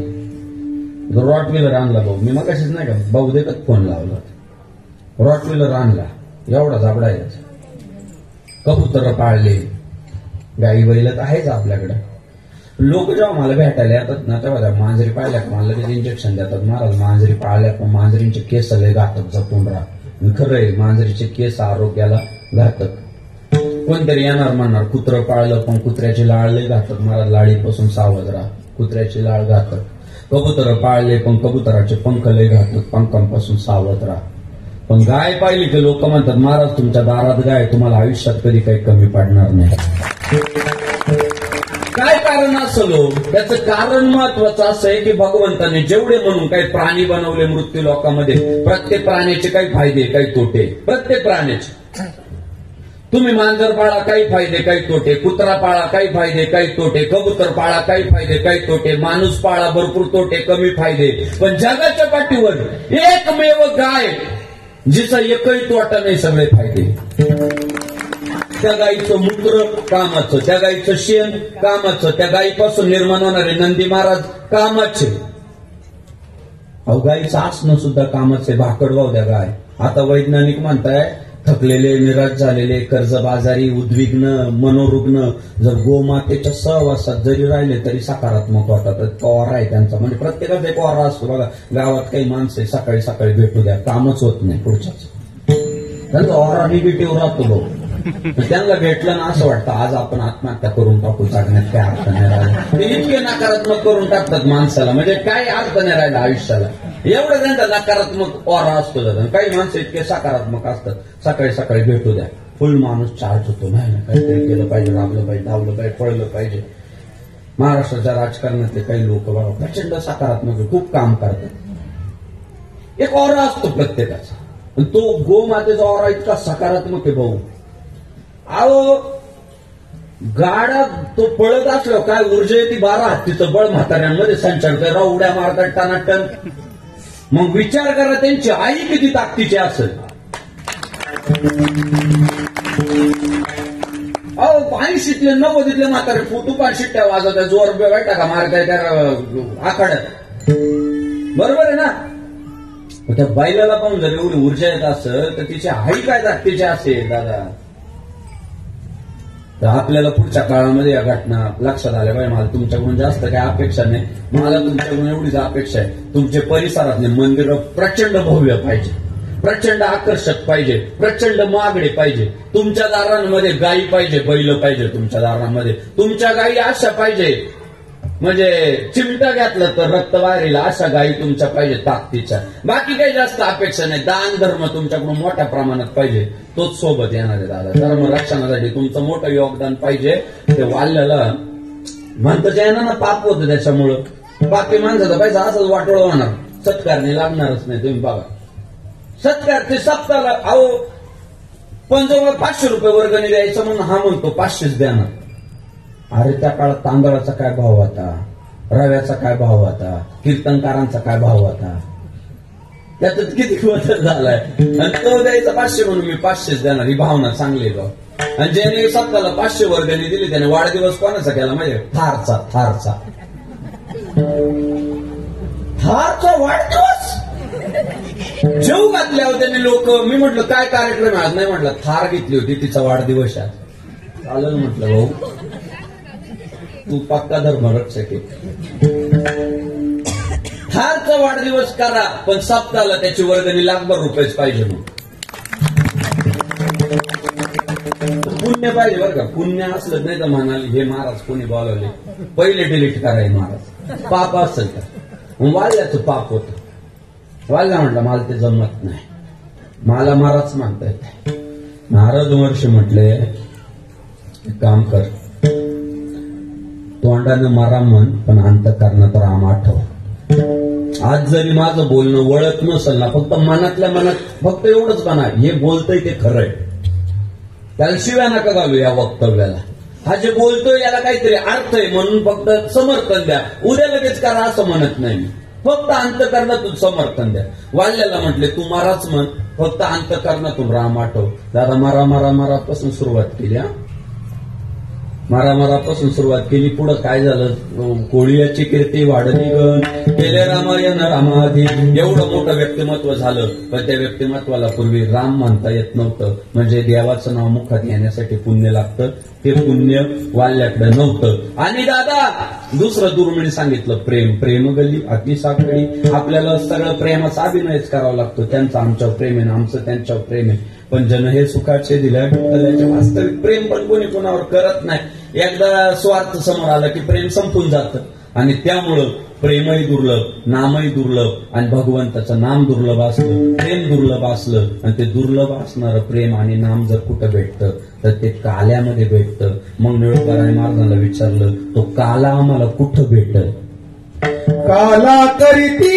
रॉट व्हीलर आणला भाऊ. मी मग अशीच नाही का भाऊ देखत फोन लावला. रॉट व्हीलर आणला, एवढा झाबडा आहे. कबूतर पाळले, गाई बैल तर आहेच आपल्याकडे. लोक जेव्हा मला भेटायला येतात ना, तेव्हा मांजरी पाळल्या का मला लगेच इंजेक्शन देतात. महाराज मांजरी पाळल्या पण मांजरींचे केस लय घातक, जपून राहा. खरं आहे, मांजरीचे केस आरोग्याला घातक. कोणतरी येणार म्हणणार कुत्रं पाळलं पण कुत्र्याची लाळ लय घातक. महाराज लाळीपासून सावध राहा, कुत्र्याची लाळ घातक. कबूतर पाळले पण कबुतराचे पंख लय घातक, पंखांपासून सावध राहा. पण गाय पाहिली की लोक म्हणतात महाराज तुमच्या दारात गाय, तुम्हाला आयुष्यात कधी काही कमी पडणार नाही. काय कारण असलं? त्याचं कारण महत्वाचं असं आहे की भगवंताने जेवढे म्हणून काही प्राणी बनवले मृत्यू लोकांमध्ये, प्रत्येक प्राण्याचे काही फायदे काही तोटे. प्रत्येक प्राण्याचे. तुम्ही मांजर पाळा काही फायदे काही तोटे, कुत्रा पाळा काही फायदे काही तोटे, कबूतर पाळा काही फायदे काही तोटे, माणूस पाळा भरपूर तोटे कमी फायदे. पण जगाच्या पाठीवर एकमेव गाय जिचा एकही तोटा नाही, सगळे फायदे. त्या गाईचं मूत्र कामाचं, त्या गाईचं शेण कामाचं, त्या गाईपासून निर्माण होणारे नंदी महाराज कामाचे. अहो गाईचं आसनं सुद्धा कामाचे. भाकड वाहू द्या गाय. आता वैज्ञानिक म्हणताय थकलेले, निराश झालेले, कर्जबाजारी, उद्विग्न, मनोरुग्ण जर गोमातेच्या सहवासात जरी राहिले तरी सकारात्मक होतात. कॉरा आहे त्यांचा. म्हणजे प्रत्येकाचा एक कॉरा असतो बघा. गावात काही माणसं सकाळी सकाळी भेटू द्या, कामच होत नाही पुढच्याच. त्यांचा ऑरा निगेटिव्ह राहतो भाऊ. त्यांना भेटलं ना असं वाटतं आज आपण आत्महत्या करून टाकू, जगण्यात काय अर्थ नाही राहिला. ते इतके नकारात्मक करून टाकतात माणसाला, म्हणजे काही अर्थ नाही राहिला आयुष्याला. एवढं त्यांचा नकारात्मक ऑरा असतो. काही माणसं इतके सकारात्मक असतात. सकाळी सकाळी भेटू द्या, फुल माणूस चार्ज होतो. नाही ना काहीतरी केलं पाहिजे, राबलं पाहिजे, धावलं पाहिजे, पळलं पाहिजे. महाराष्ट्राच्या राजकारणातले काही लोक बघा प्रचंड सकारात्मक, खूप काम करतात. एक ऑरा असतो प्रत्येकाचा. तो गोमातेचा ऑरा इतका सकारात्मक आहे भाऊ. अहो गाडा तो पळत असलो काय ऊर्जा येते 12 हत्तीचं बळ म्हाताऱ्यांमध्ये संचारतंय. राव उड्या मारतात टानाटन. मग विचार करा त्यांची आई किती ताकदीची असेल. अहो 80तले 90तले म्हातारे फुटूपार शिट्ट्या वाजवत्या, जोर बेटा का मारताय त्या आखाड्यात. बरोबर आहे ना? त्या बैलाला पण जर एवढी ऊर्जा येत असेल तर तिची आई काय ताकदीची असेल दादा. तर आपल्याला पुढच्या काळामध्ये या घटना लक्षात आल्या पाहिजे. मला तुमच्याकडून जास्त काही अपेक्षा नाही. मला तुमच्याकडून एवढीच अपेक्षा आहे, तुमचे परिसरातले मंदिर प्रचंड भव्य पाहिजे, प्रचंड आकर्षक पाहिजे, प्रचंड महागडे पाहिजे. तुमच्या दारांमध्ये गायी पाहिजे, बैल पाहिजे. तुमच्या दारांमध्ये तुमच्या गायी अशा पाहिजे म्हणजे चिमटा घातलं तर रक्त बाहेर अशा गायी तुमच्या पाहिजे ताकदीच्या. बाकी काही जास्त अपेक्षा नाही. दान धर्म तुमच्याकडून मोठ्या प्रमाणात पाहिजे, तोच सोबत येणार आहे दादा. धर्म रक्षणासाठी तुमचं मोठं योगदान पाहिजे. ते वाल्याला म्हणतं येणार ना पाप होतं त्याच्यामुळं. बाकी माणसाचा पैसा असंच वाटोळ होणार, सत्कारने लागणारच नाही. तुम्ही बघा सत्कार ते सप्ताहाला अहो पण जवळ 500 रुपये वर्गणी द्यायचं म्हणून हा म्हणतो 500च द्याणार. अरे त्या काळात तांदळाचा काय भाव होता, रव्याचा काय भाव होता, कीर्तनकारांचा काय भाव होता. त्याच्यात किती बदल झालाय. आणि तो द्यायचा 500 म्हणून मी 500 देणार, ही भावना चांगली आहे. आणि ज्याने स्वतःला 500 वर्गणी दिली त्याने वाढदिवस कोणाचा केला माहिती? थारचा वाढदिवस. जेव घातल्यावर त्यांनी लोक, मी म्हटलं काय कार्यक्रम आज? नाही म्हटलं थार घेतली होती, तिचा वाढदिवस आहे. चालेल म्हटलं भाऊ, तू पक्का धर्मरक्षक आहे. थारचा वाढदिवस करा, पण सप्ताहाला त्याची वर्गणी ₹1,00,000 पाहिजे. मग पुण्य पाहिजे बरं का. पुण्य असलं नाही तर म्हणाले हे महाराज कोणी बोलावले, पहिले डिलीट कराय महाराज. पाप असेल तर वाल्याचं पाप होतं. वाल्या म्हटलं मला ते जमत नाही, मला महाराज मानता येत. महाराज वर्ष म्हटले काम कर, तोंडानं मारा म्हण, पण अंतःकरणात राम आठव. आज जरी माझं बोलणं वळत नसेल ना, फक्त मनातल्या मनात फक्त एवढंच म्हणा, हे बोलतंय ते खरंय. त्याला शिव्या नका घालू या वक्तव्याला. हा जे बोलतोय याला काहीतरी अर्थ आहे म्हणून फक्त समर्थन द्या. उद्या लगेच करा असं म्हणत नाही मी, फक्त अंतःकरणातून समर्थन द्या. वाल्याला म्हटले तू माराच म्हण, फक्त अंतःकरणातून राम आठव. दादा मारापासून सुरुवात केली. मारापासून सुरुवात केली. पुढं काय झालं? कोळीयाची कीर्ती वाढली गण, केले रामायण रामाधी. एवढं मोठं व्यक्तिमत्व झालं, पण त्या व्यक्तिमत्वाला पूर्वी राम म्हणता येत नव्हतं. म्हणजे देवाचं नाव मुखात येण्यासाठी पुण्य लागतं. ते पुण्य वाल्याकडे नव्हतं. आणि दादा दुसरं दुर्मिळ सांगितलं, प्रेम गल्ली अति साखळी. आपल्याला सगळं प्रेमाचा अभिनयच करावा लागतो. त्यांचं आमच्यावर प्रेम आहे, आमचं त्यांच्यावर प्रेम आहे. पण जन हे सुखाचे दिल्या विठ्ठलाचे वास्तविक प्रेम पण कोणी कोणावर करत नाही. एकदा स्वार्थ समोर आला की प्रेम संपून जातं. आणि त्यामुळं प्रेमही दुर्लभ, नामही दुर्लभ, आणि भगवंताचं नाम दुर्लभ असलं, प्रेम दुर्लभ असलं. आणि ते दुर्लभ असणारं प्रेम आणि नाम जर कुठं भेटतं तर ते काल्यामध्ये भेटतं. मग निळोबाराय महाराजांना विचारलं, तो काला आम्हाला कुठं भेटल? काला करीती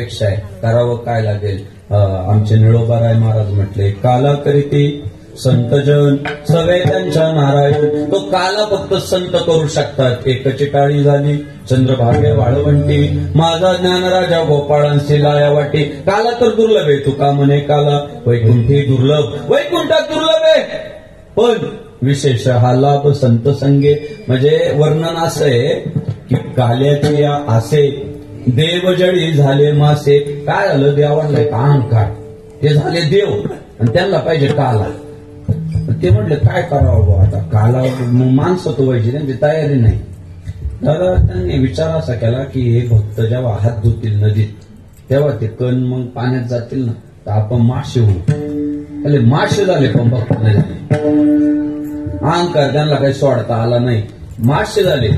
अपेक्षा आहे, करावं काय लागेल. आमचे निळोबाराय महाराज म्हटले, काला करीती संतजन सवे त्यांच्या नारायण. तो काला फक्त संत करू शकतात. एकची टाळी झाली चंद्रभागे वाळवंटी, माझा ज्ञानराजा गोपाळांशी लाया वाटी. काला तर दुर्लभ आहे, तुका म्हणे काला वैकुंठी दुर्लभ. वैकुंठात दुर्लभ आहे, पण विशेष हा लाभ संत संगे. म्हणजे वर्णन असं आहे की काल्याची या आसे देवजळी झाले मासे. काय झालं, देवांना एक अहंकार, ते झाले देव आणि त्यांना पाहिजे काला. ते म्हटले काय करावं आता, काला माणसं तो व्हायची त्यांची तयारी नाही. तर त्यांनी विचार असा केला की हे भक्त जेव्हा हात धुतील नदीत तेव्हा ते कण मग पाण्यात जातील ना, तर आपण मासे होऊ. मासे झाले पण भक्त नाही झाले. अहंकार त्यांना काही सोडता आला नाही. मासे झाले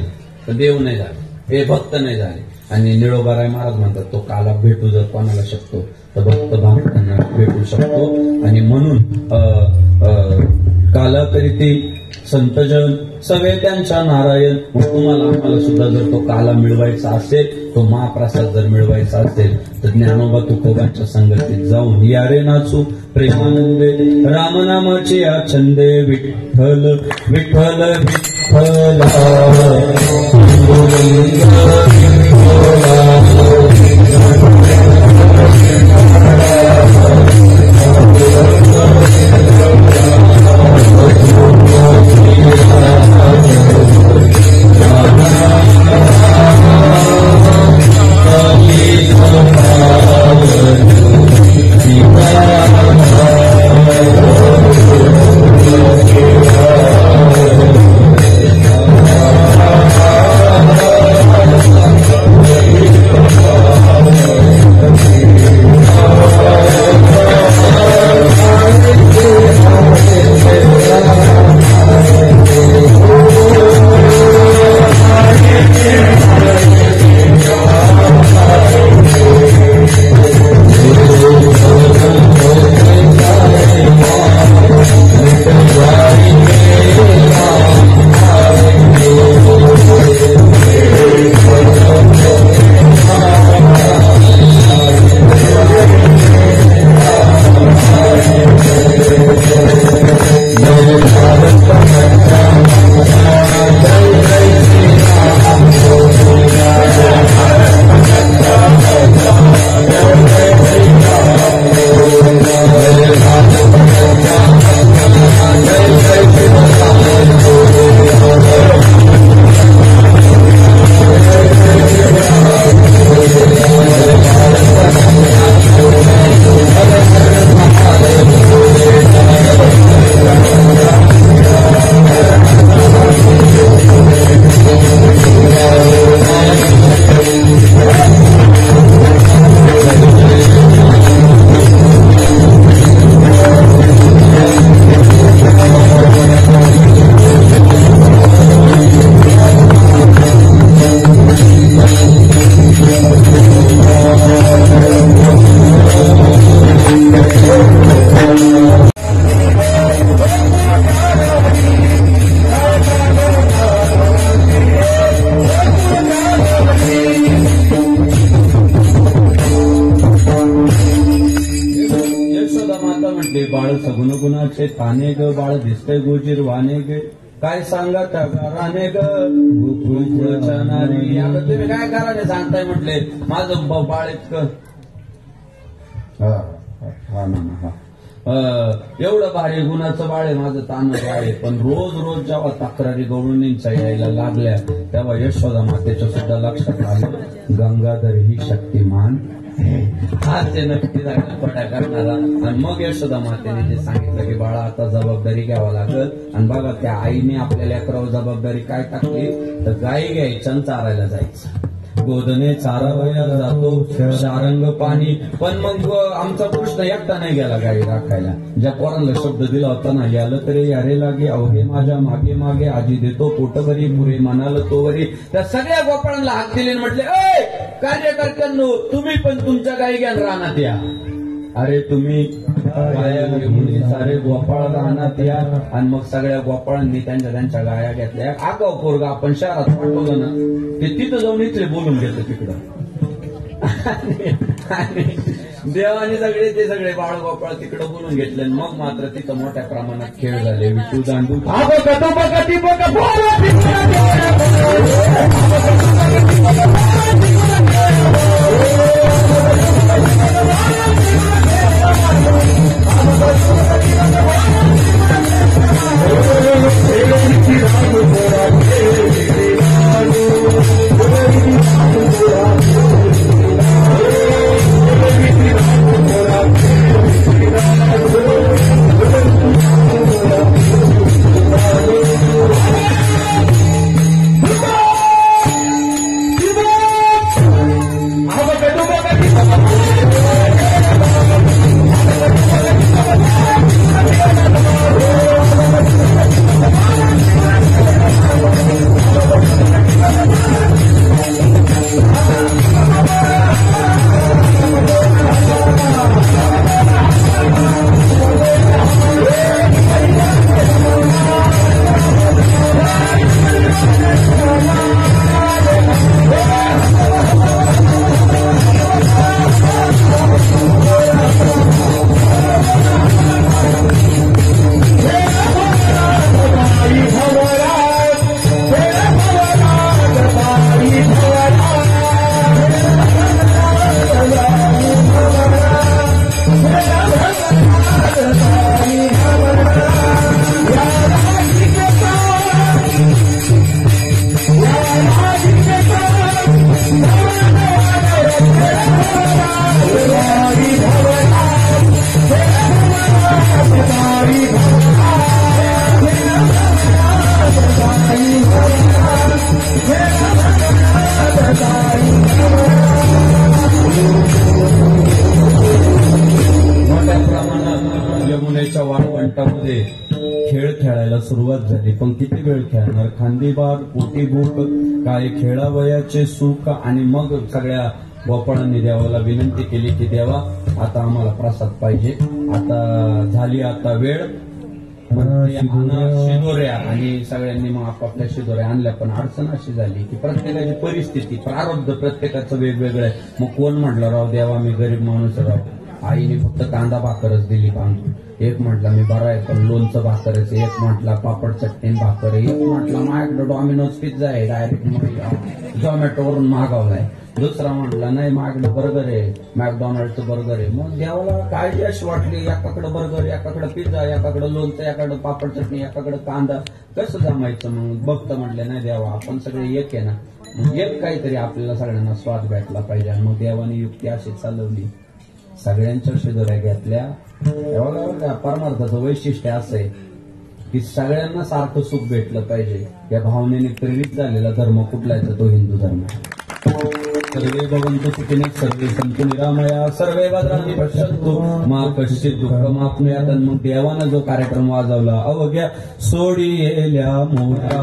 तर देव नाही झाले, हे भक्त नाही झाले. आणि निळोबाराय महाराज म्हणतात तो काला भेटू जर कोणाला शकतो तर भक्त भक्तांना भेटू शकतो. आणि म्हणून काला करीती संतजन सवे त्यांच्या नारायण. मग तुम्हाला आम्हाला सुद्धा जर तो काला मिळवायचा असेल, तो महाप्रसाद जर मिळवायचा असेल तर ज्ञानोबा तुकोबांच्या संगतीत जाऊन या रे नाचू प्रेमानंदे. रामनामाची या छंदे विठ्ठल विठ्ठल विठ्ठल. बाळ सगुणगुणाचे ताने ग, बाळ दिसते गोजीर वाने गे. काय सांगा त्या गाराने ग गोकुळच्या नारी. आता तुम्ही काय करायचे सांगताय म्हटले, माझं बाळ इतकं एवढं भारी गुणाचं बाळ आहे माझं, तानं बाळ आहे. पण रोज रोज जेव्हा तक्रारी गवळणींच्या यायला लागल्या तेव्हा यशोदा मातेच्या सुद्धा लक्षात आलं, गंगाधर ही शक्तिमान हा ते नक्की पटा करणारा. आणि मग यशोदा मातेने जे सांगितलं की बाळा आता जबाबदारी घ्यावा लागल. आणि बघा त्या आईने आपल्या लेकरावर जबाबदारी काय टाकली तर गाई घ्यायच्या आणि चारायला जायचं. गोधने चारावया जातो शारंग पाणी. पण मग आमचा कृष्ण एकटा नाही गेला गाई राखायला. ज्या पोरांना शब्द दिला होता ना, यालं तरी यारे लागे अवघे माझ्या मागे मागे आजी देतो पोटभरी पुरे मनाला तोवरी. त्या सगळ्या गोपाळांना हात दिले म्हटले, ए कार्यकर्त्यांनो तुम्ही पण तुमच्या गाई घ्या रानात या. अरे तुम्ही गाया घेऊन सारे गोपाळ रानात या. आणि मग सगळ्या गोपाळांनी त्यांच्या त्यांच्या गाया घेतल्या. आगाव पोरगा आपण शहरात पाठवलं ना, ते तिथं जाऊन इथले बोलून घेतो तिकडं. आणि देवाने सगळे ते सगळे बाळगोपाळ तिकडे बोलून घेतले आणि मग मात्र तिथं मोठ्या प्रमाणात खेळ झाले. विठू दांडू यमुनेच्या वाळवंटामध्ये खेळ खेळायला सुरुवात झाली. पण किती वेळ खेळणार? खांदीबाग, पोटीबुक, काही खेळावयाचे सुख. आणि मग सगळ्या गोपाळांनी देवाला विनंती केली की देवा आता आम्हाला प्रसाद पाहिजे, आता झाली आता वेळ. शिदोऱ्या आणि सगळ्यांनी मग आपापल्या शिदोऱ्या आणल्या. पण अडचण अशी झाली की प्रत्येकाची परिस्थिती, प्रारब्ध प्रत्येकाचं वेगवेगळं आहे. मग कोण म्हटलं राव देवा मी गरीब माणूस राव, आईने फक्त कांदा भाकरच दिली बांधून. एक म्हटला मी बरा आहे पण लोणचं भाकरच. एक म्हटला पापड चटणी भाकर. एक म्हटला माझ्याकडे डॉमिनोज पिझ्झा आहे, डायरेक्ट झोमॅटोवरून मागवलाय. दुसरा म्हटला नाही माझ्याकडे बर्गर आहे, मॅकडॉनल्डचं बर्गर आहे. मग देवाला काळजी अशी वाटली, एकाकडे बर्गर, एकाकडे पिझ्झा, एकाकडे लोणचं, एकाकडे पापड चटणी, एकाकडे कांदा, कसं जमायचं? मग भक्त म्हटले नाही देवा आपण सगळे एक आहे ना, मग एक काहीतरी आपल्याला सगळ्यांना स्वाद भेटला पाहिजे. मग देवाने युक्ती अशी चालवली, सगळ्यांच्या शिदोऱ्या घेतल्या. एवढा परमार्थाचं वैशिष्ट्य असं आहे की सगळ्यांना सारखं सुख भेटलं पाहिजे या भावनेने प्रेरित झालेला धर्म कुठला आहे? तो हिंदू धर्म. सर्वे भवन्तु सुखिनः सर्वे सन्तु निरामया सर्वे भद्राणि पश्यन्तु मा कश्चित् दुःखमाप्नुयात्. मग देवानं जो कार्यक्रम वाजवला, अवघ्या सोडियेल्या मोठा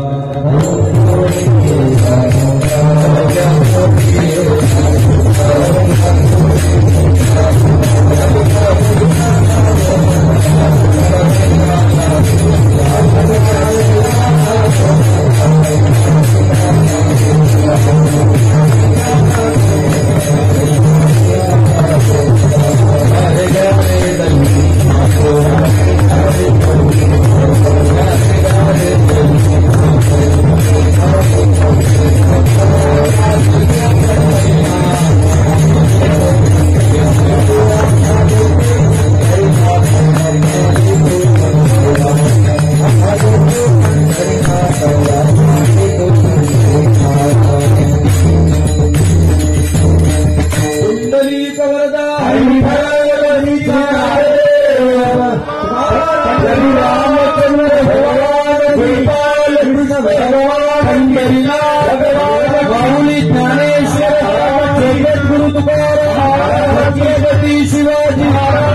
शिवाजी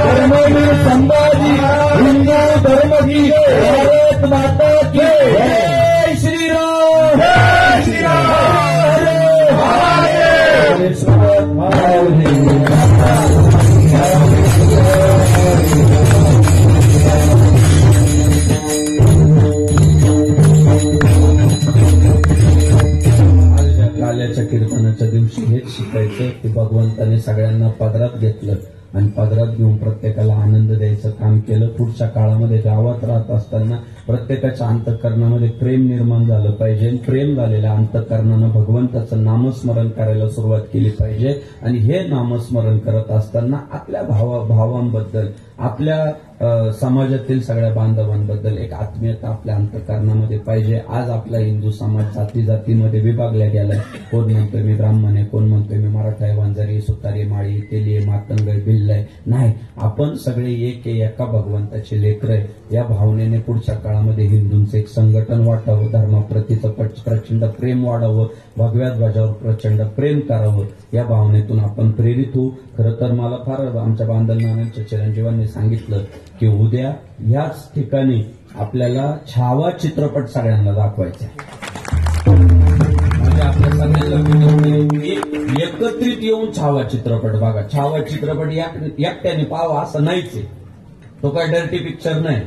धर्मवीर संभाजी हिंदू धर्म की भारत माता की जय श्रीराम जय श्रीराम काल्याच्या कीर्तनाच्या दिवशी हेच शिकायचं की भगवंत सगळ्यांना पदरात घेतलं आणि पदरात घेऊन प्रत्येकाला आनंद द्यायचं काम केलं. पुढच्या काळामध्ये गावात राहत असताना प्रत्येकाच्या अंतःकरणामध्ये प्रेम निर्माण झालं पाहिजे. प्रेम झालेल्या अंतःकरणानं भगवंताचं नामस्मरण करायला सुरुवात केली पाहिजे. आणि हे नामस्मरण करत असताना आपल्या भावांबद्दल, आपल्या समाजातील सगळ्या बांधवांबद्दल एक आत्मीयता आपल्या अंतःकरणामध्ये पाहिजे. आज आपला हिंदू समाज जातीमध्ये विभागला गेलाय. कोण म्हणतोय मी ब्राह्मण आहे, कोण म्हणतोय मी मराठा आहे, वंजारी, सुतारी, माळी, तेली, मातंग, भिल्ल आहे. नाही, आपण सगळे एक एका भगवंताचे लेकर आहे. या भावनेने पुढच्या काळामध्ये हिंदूंचं एक संघटन वाटावं, धर्माप्रतीचं प्रचंड प्रेम वाढावं, भगव्या ध्वजावर प्रचंड प्रेम करावं. या भावनेतून आपण प्रेरित होऊ. खरं तर मला फार आमच्या बांधल नानांच्या चिरंजीवांनी सांगितलं की उद्या याच ठिकाणी आपल्याला छावा चित्रपट सगळ्यांना दाखवायचा आहे. म्हणजे आपल्या सगळ्यांना एकत्रित येऊन छावा चित्रपट बघा. छावा चित्रपट एकट्याने पाहावा असं नाहीच आहे. तो काय डर्टी पिक्चर नाही,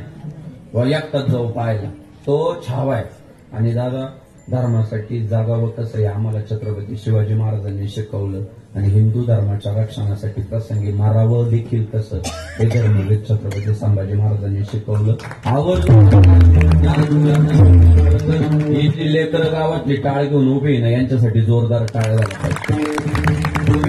एकटाच जाऊ पाहायला. तो छावा आहे. आणि दादा, धर्मासाठी जागावं कसं आहे आम्हाला छत्रपती शिवाजी महाराजांनी शिकवलं. आणि हिंदू धर्माच्या रक्षणासाठी प्रसंगी मारावं देखील कसं हे धर्मवीर छत्रपती संभाजी महाराजांनी शिकवलं. ही जी लेकरं गावातली टाळ घेऊन उभी ना, यांच्यासाठी जोरदार टाळ झाला पाहिजे.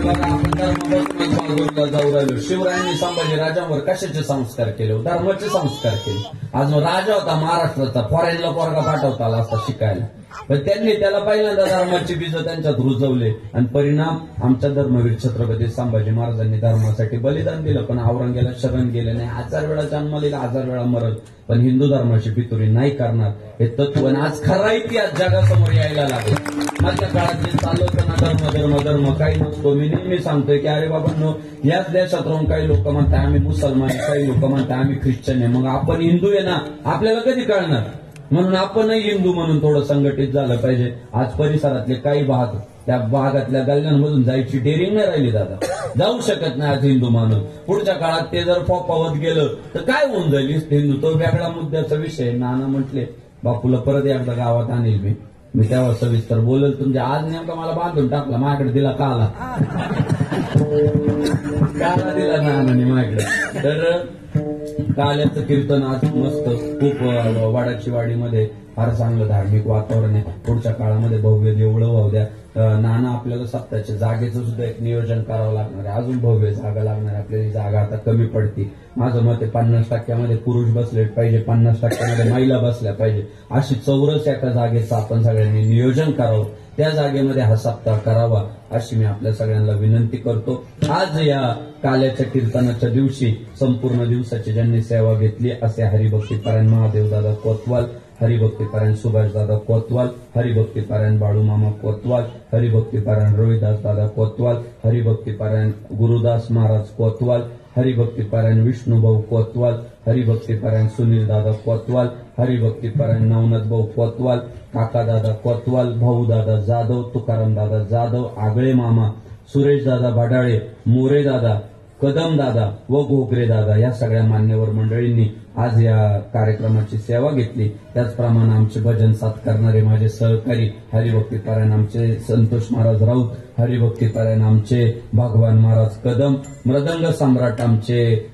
आपण धर्माला जाऊ राहिलो. शिवरायांनी संभाजी राजांवर कशाचे संस्कार केले? धर्माचे संस्कार केले. आज राजा होता महाराष्ट्राचा, फॉरेनला पोरगा पाठवता आला असता शिकायला, पण त्यांनी त्याला पहिल्यांदा धर्माची बीजं त्यांच्यात रुजवले. आणि परिणाम आमच्या धर्मवीर छत्रपती संभाजी महाराजांनी धर्मासाठी बलिदान दिलं. पण औरंगजेबाला शरण गेले नाही. 1000 वेळा जन्माला येईल, 1000 वेळा मरल, पण हिंदू धर्माची पितुरी नाही करणार. हे तत्व आज खरा इतिहास जगासमोर यायला लागला. माझ्या काळात जे चाललं होतं ना, धर्म धर्म धर्म काही नसतो. मी नेहमी सांगतोय की अरे बाबा, याच देशात राहून काही लोक म्हणतात आम्ही मुसलमान, काही लोक म्हणतात आम्ही ख्रिश्चन आहे. मग आपण हिंदू आहे ना, आपल्याला कधी कळणार? म्हणून आपणही हिंदू म्हणून थोडं संघटित झालं पाहिजे. आज परिसरातले काही भाग, त्या भागातल्या गल्ल्यांमधून जायची डेअरिंग नाही राहिली दादा. जाऊ शकत नाही आज हिंदू माणूस. पुढच्या काळात ते जर फोपावत गेलं तर काय होऊन जाईल हिंदू? तो वेगळा मुद्द्याचा विषय. नाना म्हटले बापूला परत एकदा गावात आणेल मी तेव्हा सविस्तर बोलेल. तुमच्या आज नेमका मला बांधून टाकला, माझ्याकडे दिला काला दिला नानाने माझ्याकडे. तर काल्याचं कीर्तन आज मस्त, खूप वाडाची वाडीमध्ये फार चांगलं धार्मिक वातावरण आहे. पुढच्या काळामध्ये भव्य देवळं वाहू द्या. नाना आपल्याला सप्ताहाच्या जागेचं सुद्धा एक नियोजन करावं लागणार आहे. अजून भव्य जागा लागणार आहे. आपल्याला जागा आता कमी पडते. माझं मत आहे 50% पुरुष बसले पाहिजे, 50% महिला बसल्या पाहिजे. अशी चौरस एका जागेचं आपण सगळ्यांनी नियोजन करावं. त्या जागेमध्ये हा सप्ताह करावा अशी मी आपल्या सगळ्यांना विनंती करतो. आज या काल्याच्या कीर्तनाच्या दिवशी संपूर्ण दिवसाची ज्यांनी सेवा घेतली असे हरिभक्तीपरायण महादेवदादा कोतवाल, हरिभक्तीपरायण सुभाषदादा कोतवाल, हरिभक्तीपरायण बाळूमामा कोतवाल, हरिभक्तीपरायण रोहिदास दादा कोतवाल, हरिभक्तीपरायण गुरुदास महाराज कोतवाल, हरिभक्तीपरायण विष्णुभाऊ कोतवाल, हरिभक्तीपरायण सुनील दादा कोतवाल, हरिभक्तीपरायण नवनाथ भाऊ कोतवाल, काकादादा कोतवाल, भाऊ दादा जाधव, तुकाराम दादा जाधव, आगळे मामा, सुरेश दादा भडाळे, मोरे दादा, कदम दादा व घोगरे दादा या सगळ्या मान्यवर मंडळींनी आज या कार्यक्रमाची सेवा घेतली. त्याचप्रमाणे आमचे भजन साथ करणारे माझे सहकारी हरिभक्तीपरायण आमचे संतोष महाराज राऊत, हरिभक्तीपरायण आमचे भगवान महाराज कदम, मृदंग सम्राट आमचे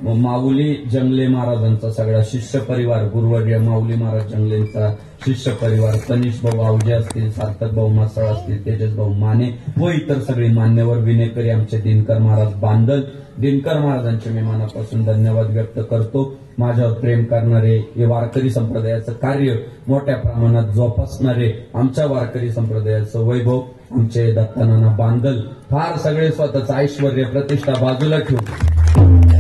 माऊली जंगले महाराजांचा सगळा शिष्य परिवार, गुरुवर्य माऊली महाराज जंगलेंचा शिष्य परिवार, कनिष भाऊ आवजे असतील, सार्थक भाऊ मासळ असतील, तेजस भाऊ माने व इतर सगळी मान्यवर विनेकरी आमचे दिनकर महाराज बांदल. दिनकर महाराजांचे मी मनापासून धन्यवाद व्यक्त करतो. माझ्यावर प्रेम करणारे, हे वारकरी संप्रदायाचं कार्य मोठ्या प्रमाणात जोपासणारे, आमच्या वारकरी संप्रदायाचं वैभव आमचे दत्तानाना बांदल, फार सगळे स्वतःचं ऐश्वर्य प्रतिष्ठा बाजूला ठेवून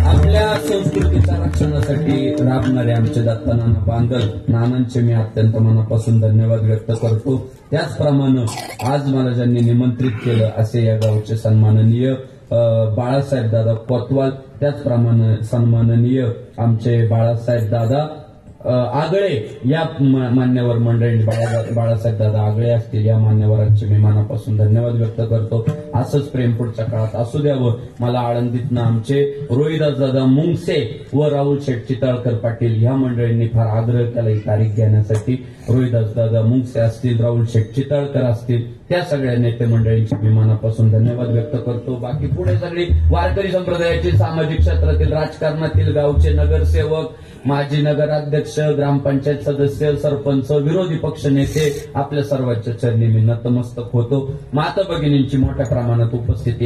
आपल्या संस्कृतीच्या रक्षणासाठी राबणारे आमचे दत्तानाना बांदल, नानांचे मी अत्यंत मनापासून धन्यवाद व्यक्त करतो. त्याचप्रमाणे आज मला ज्यांनी निमंत्रित केलं असे या गावचे सन्माननीय बाळासाहेब दादा कोतवाल, त्याचप्रमाणे सन्माननीय आमचे बाळासाहेब दादा आगळे या मान्यवर मंडळी, बाळासाहेब दादा आगळे असतील या मान्यवरांचे मी मनापासून धन्यवाद व्यक्त करतो. असंच प्रेम पुढच्या काळात असू द्यावं. मला आळंदीतनं आमचे रोहिदास दादा मुंगसे व राहुल शेठ चितळकर पाटील या मंडळींनी फार आग्रह केला ही तारीख घेण्यासाठी. रोहिदास दादा मुंगसे असतील, राहुल शेठ चितळकर असतील, त्या सगळ्या नेते मंडळींची मी मनापासून धन्यवाद व्यक्त करतो. बाकी पुढे सगळी वारकरी संप्रदायाची, सामाजिक क्षेत्रातील, राजकारणातील, गावचे नगरसेवक, माजी नगराध्यक्ष, ग्रामपंचायत सदस्य, सरपंच, विरोधी पक्ष नेते, आपल्या सर्वांच्या चरणी मी नतमस्तक होतो. माता भगिनींची मोठ्या प्रमाणात उपस्थिती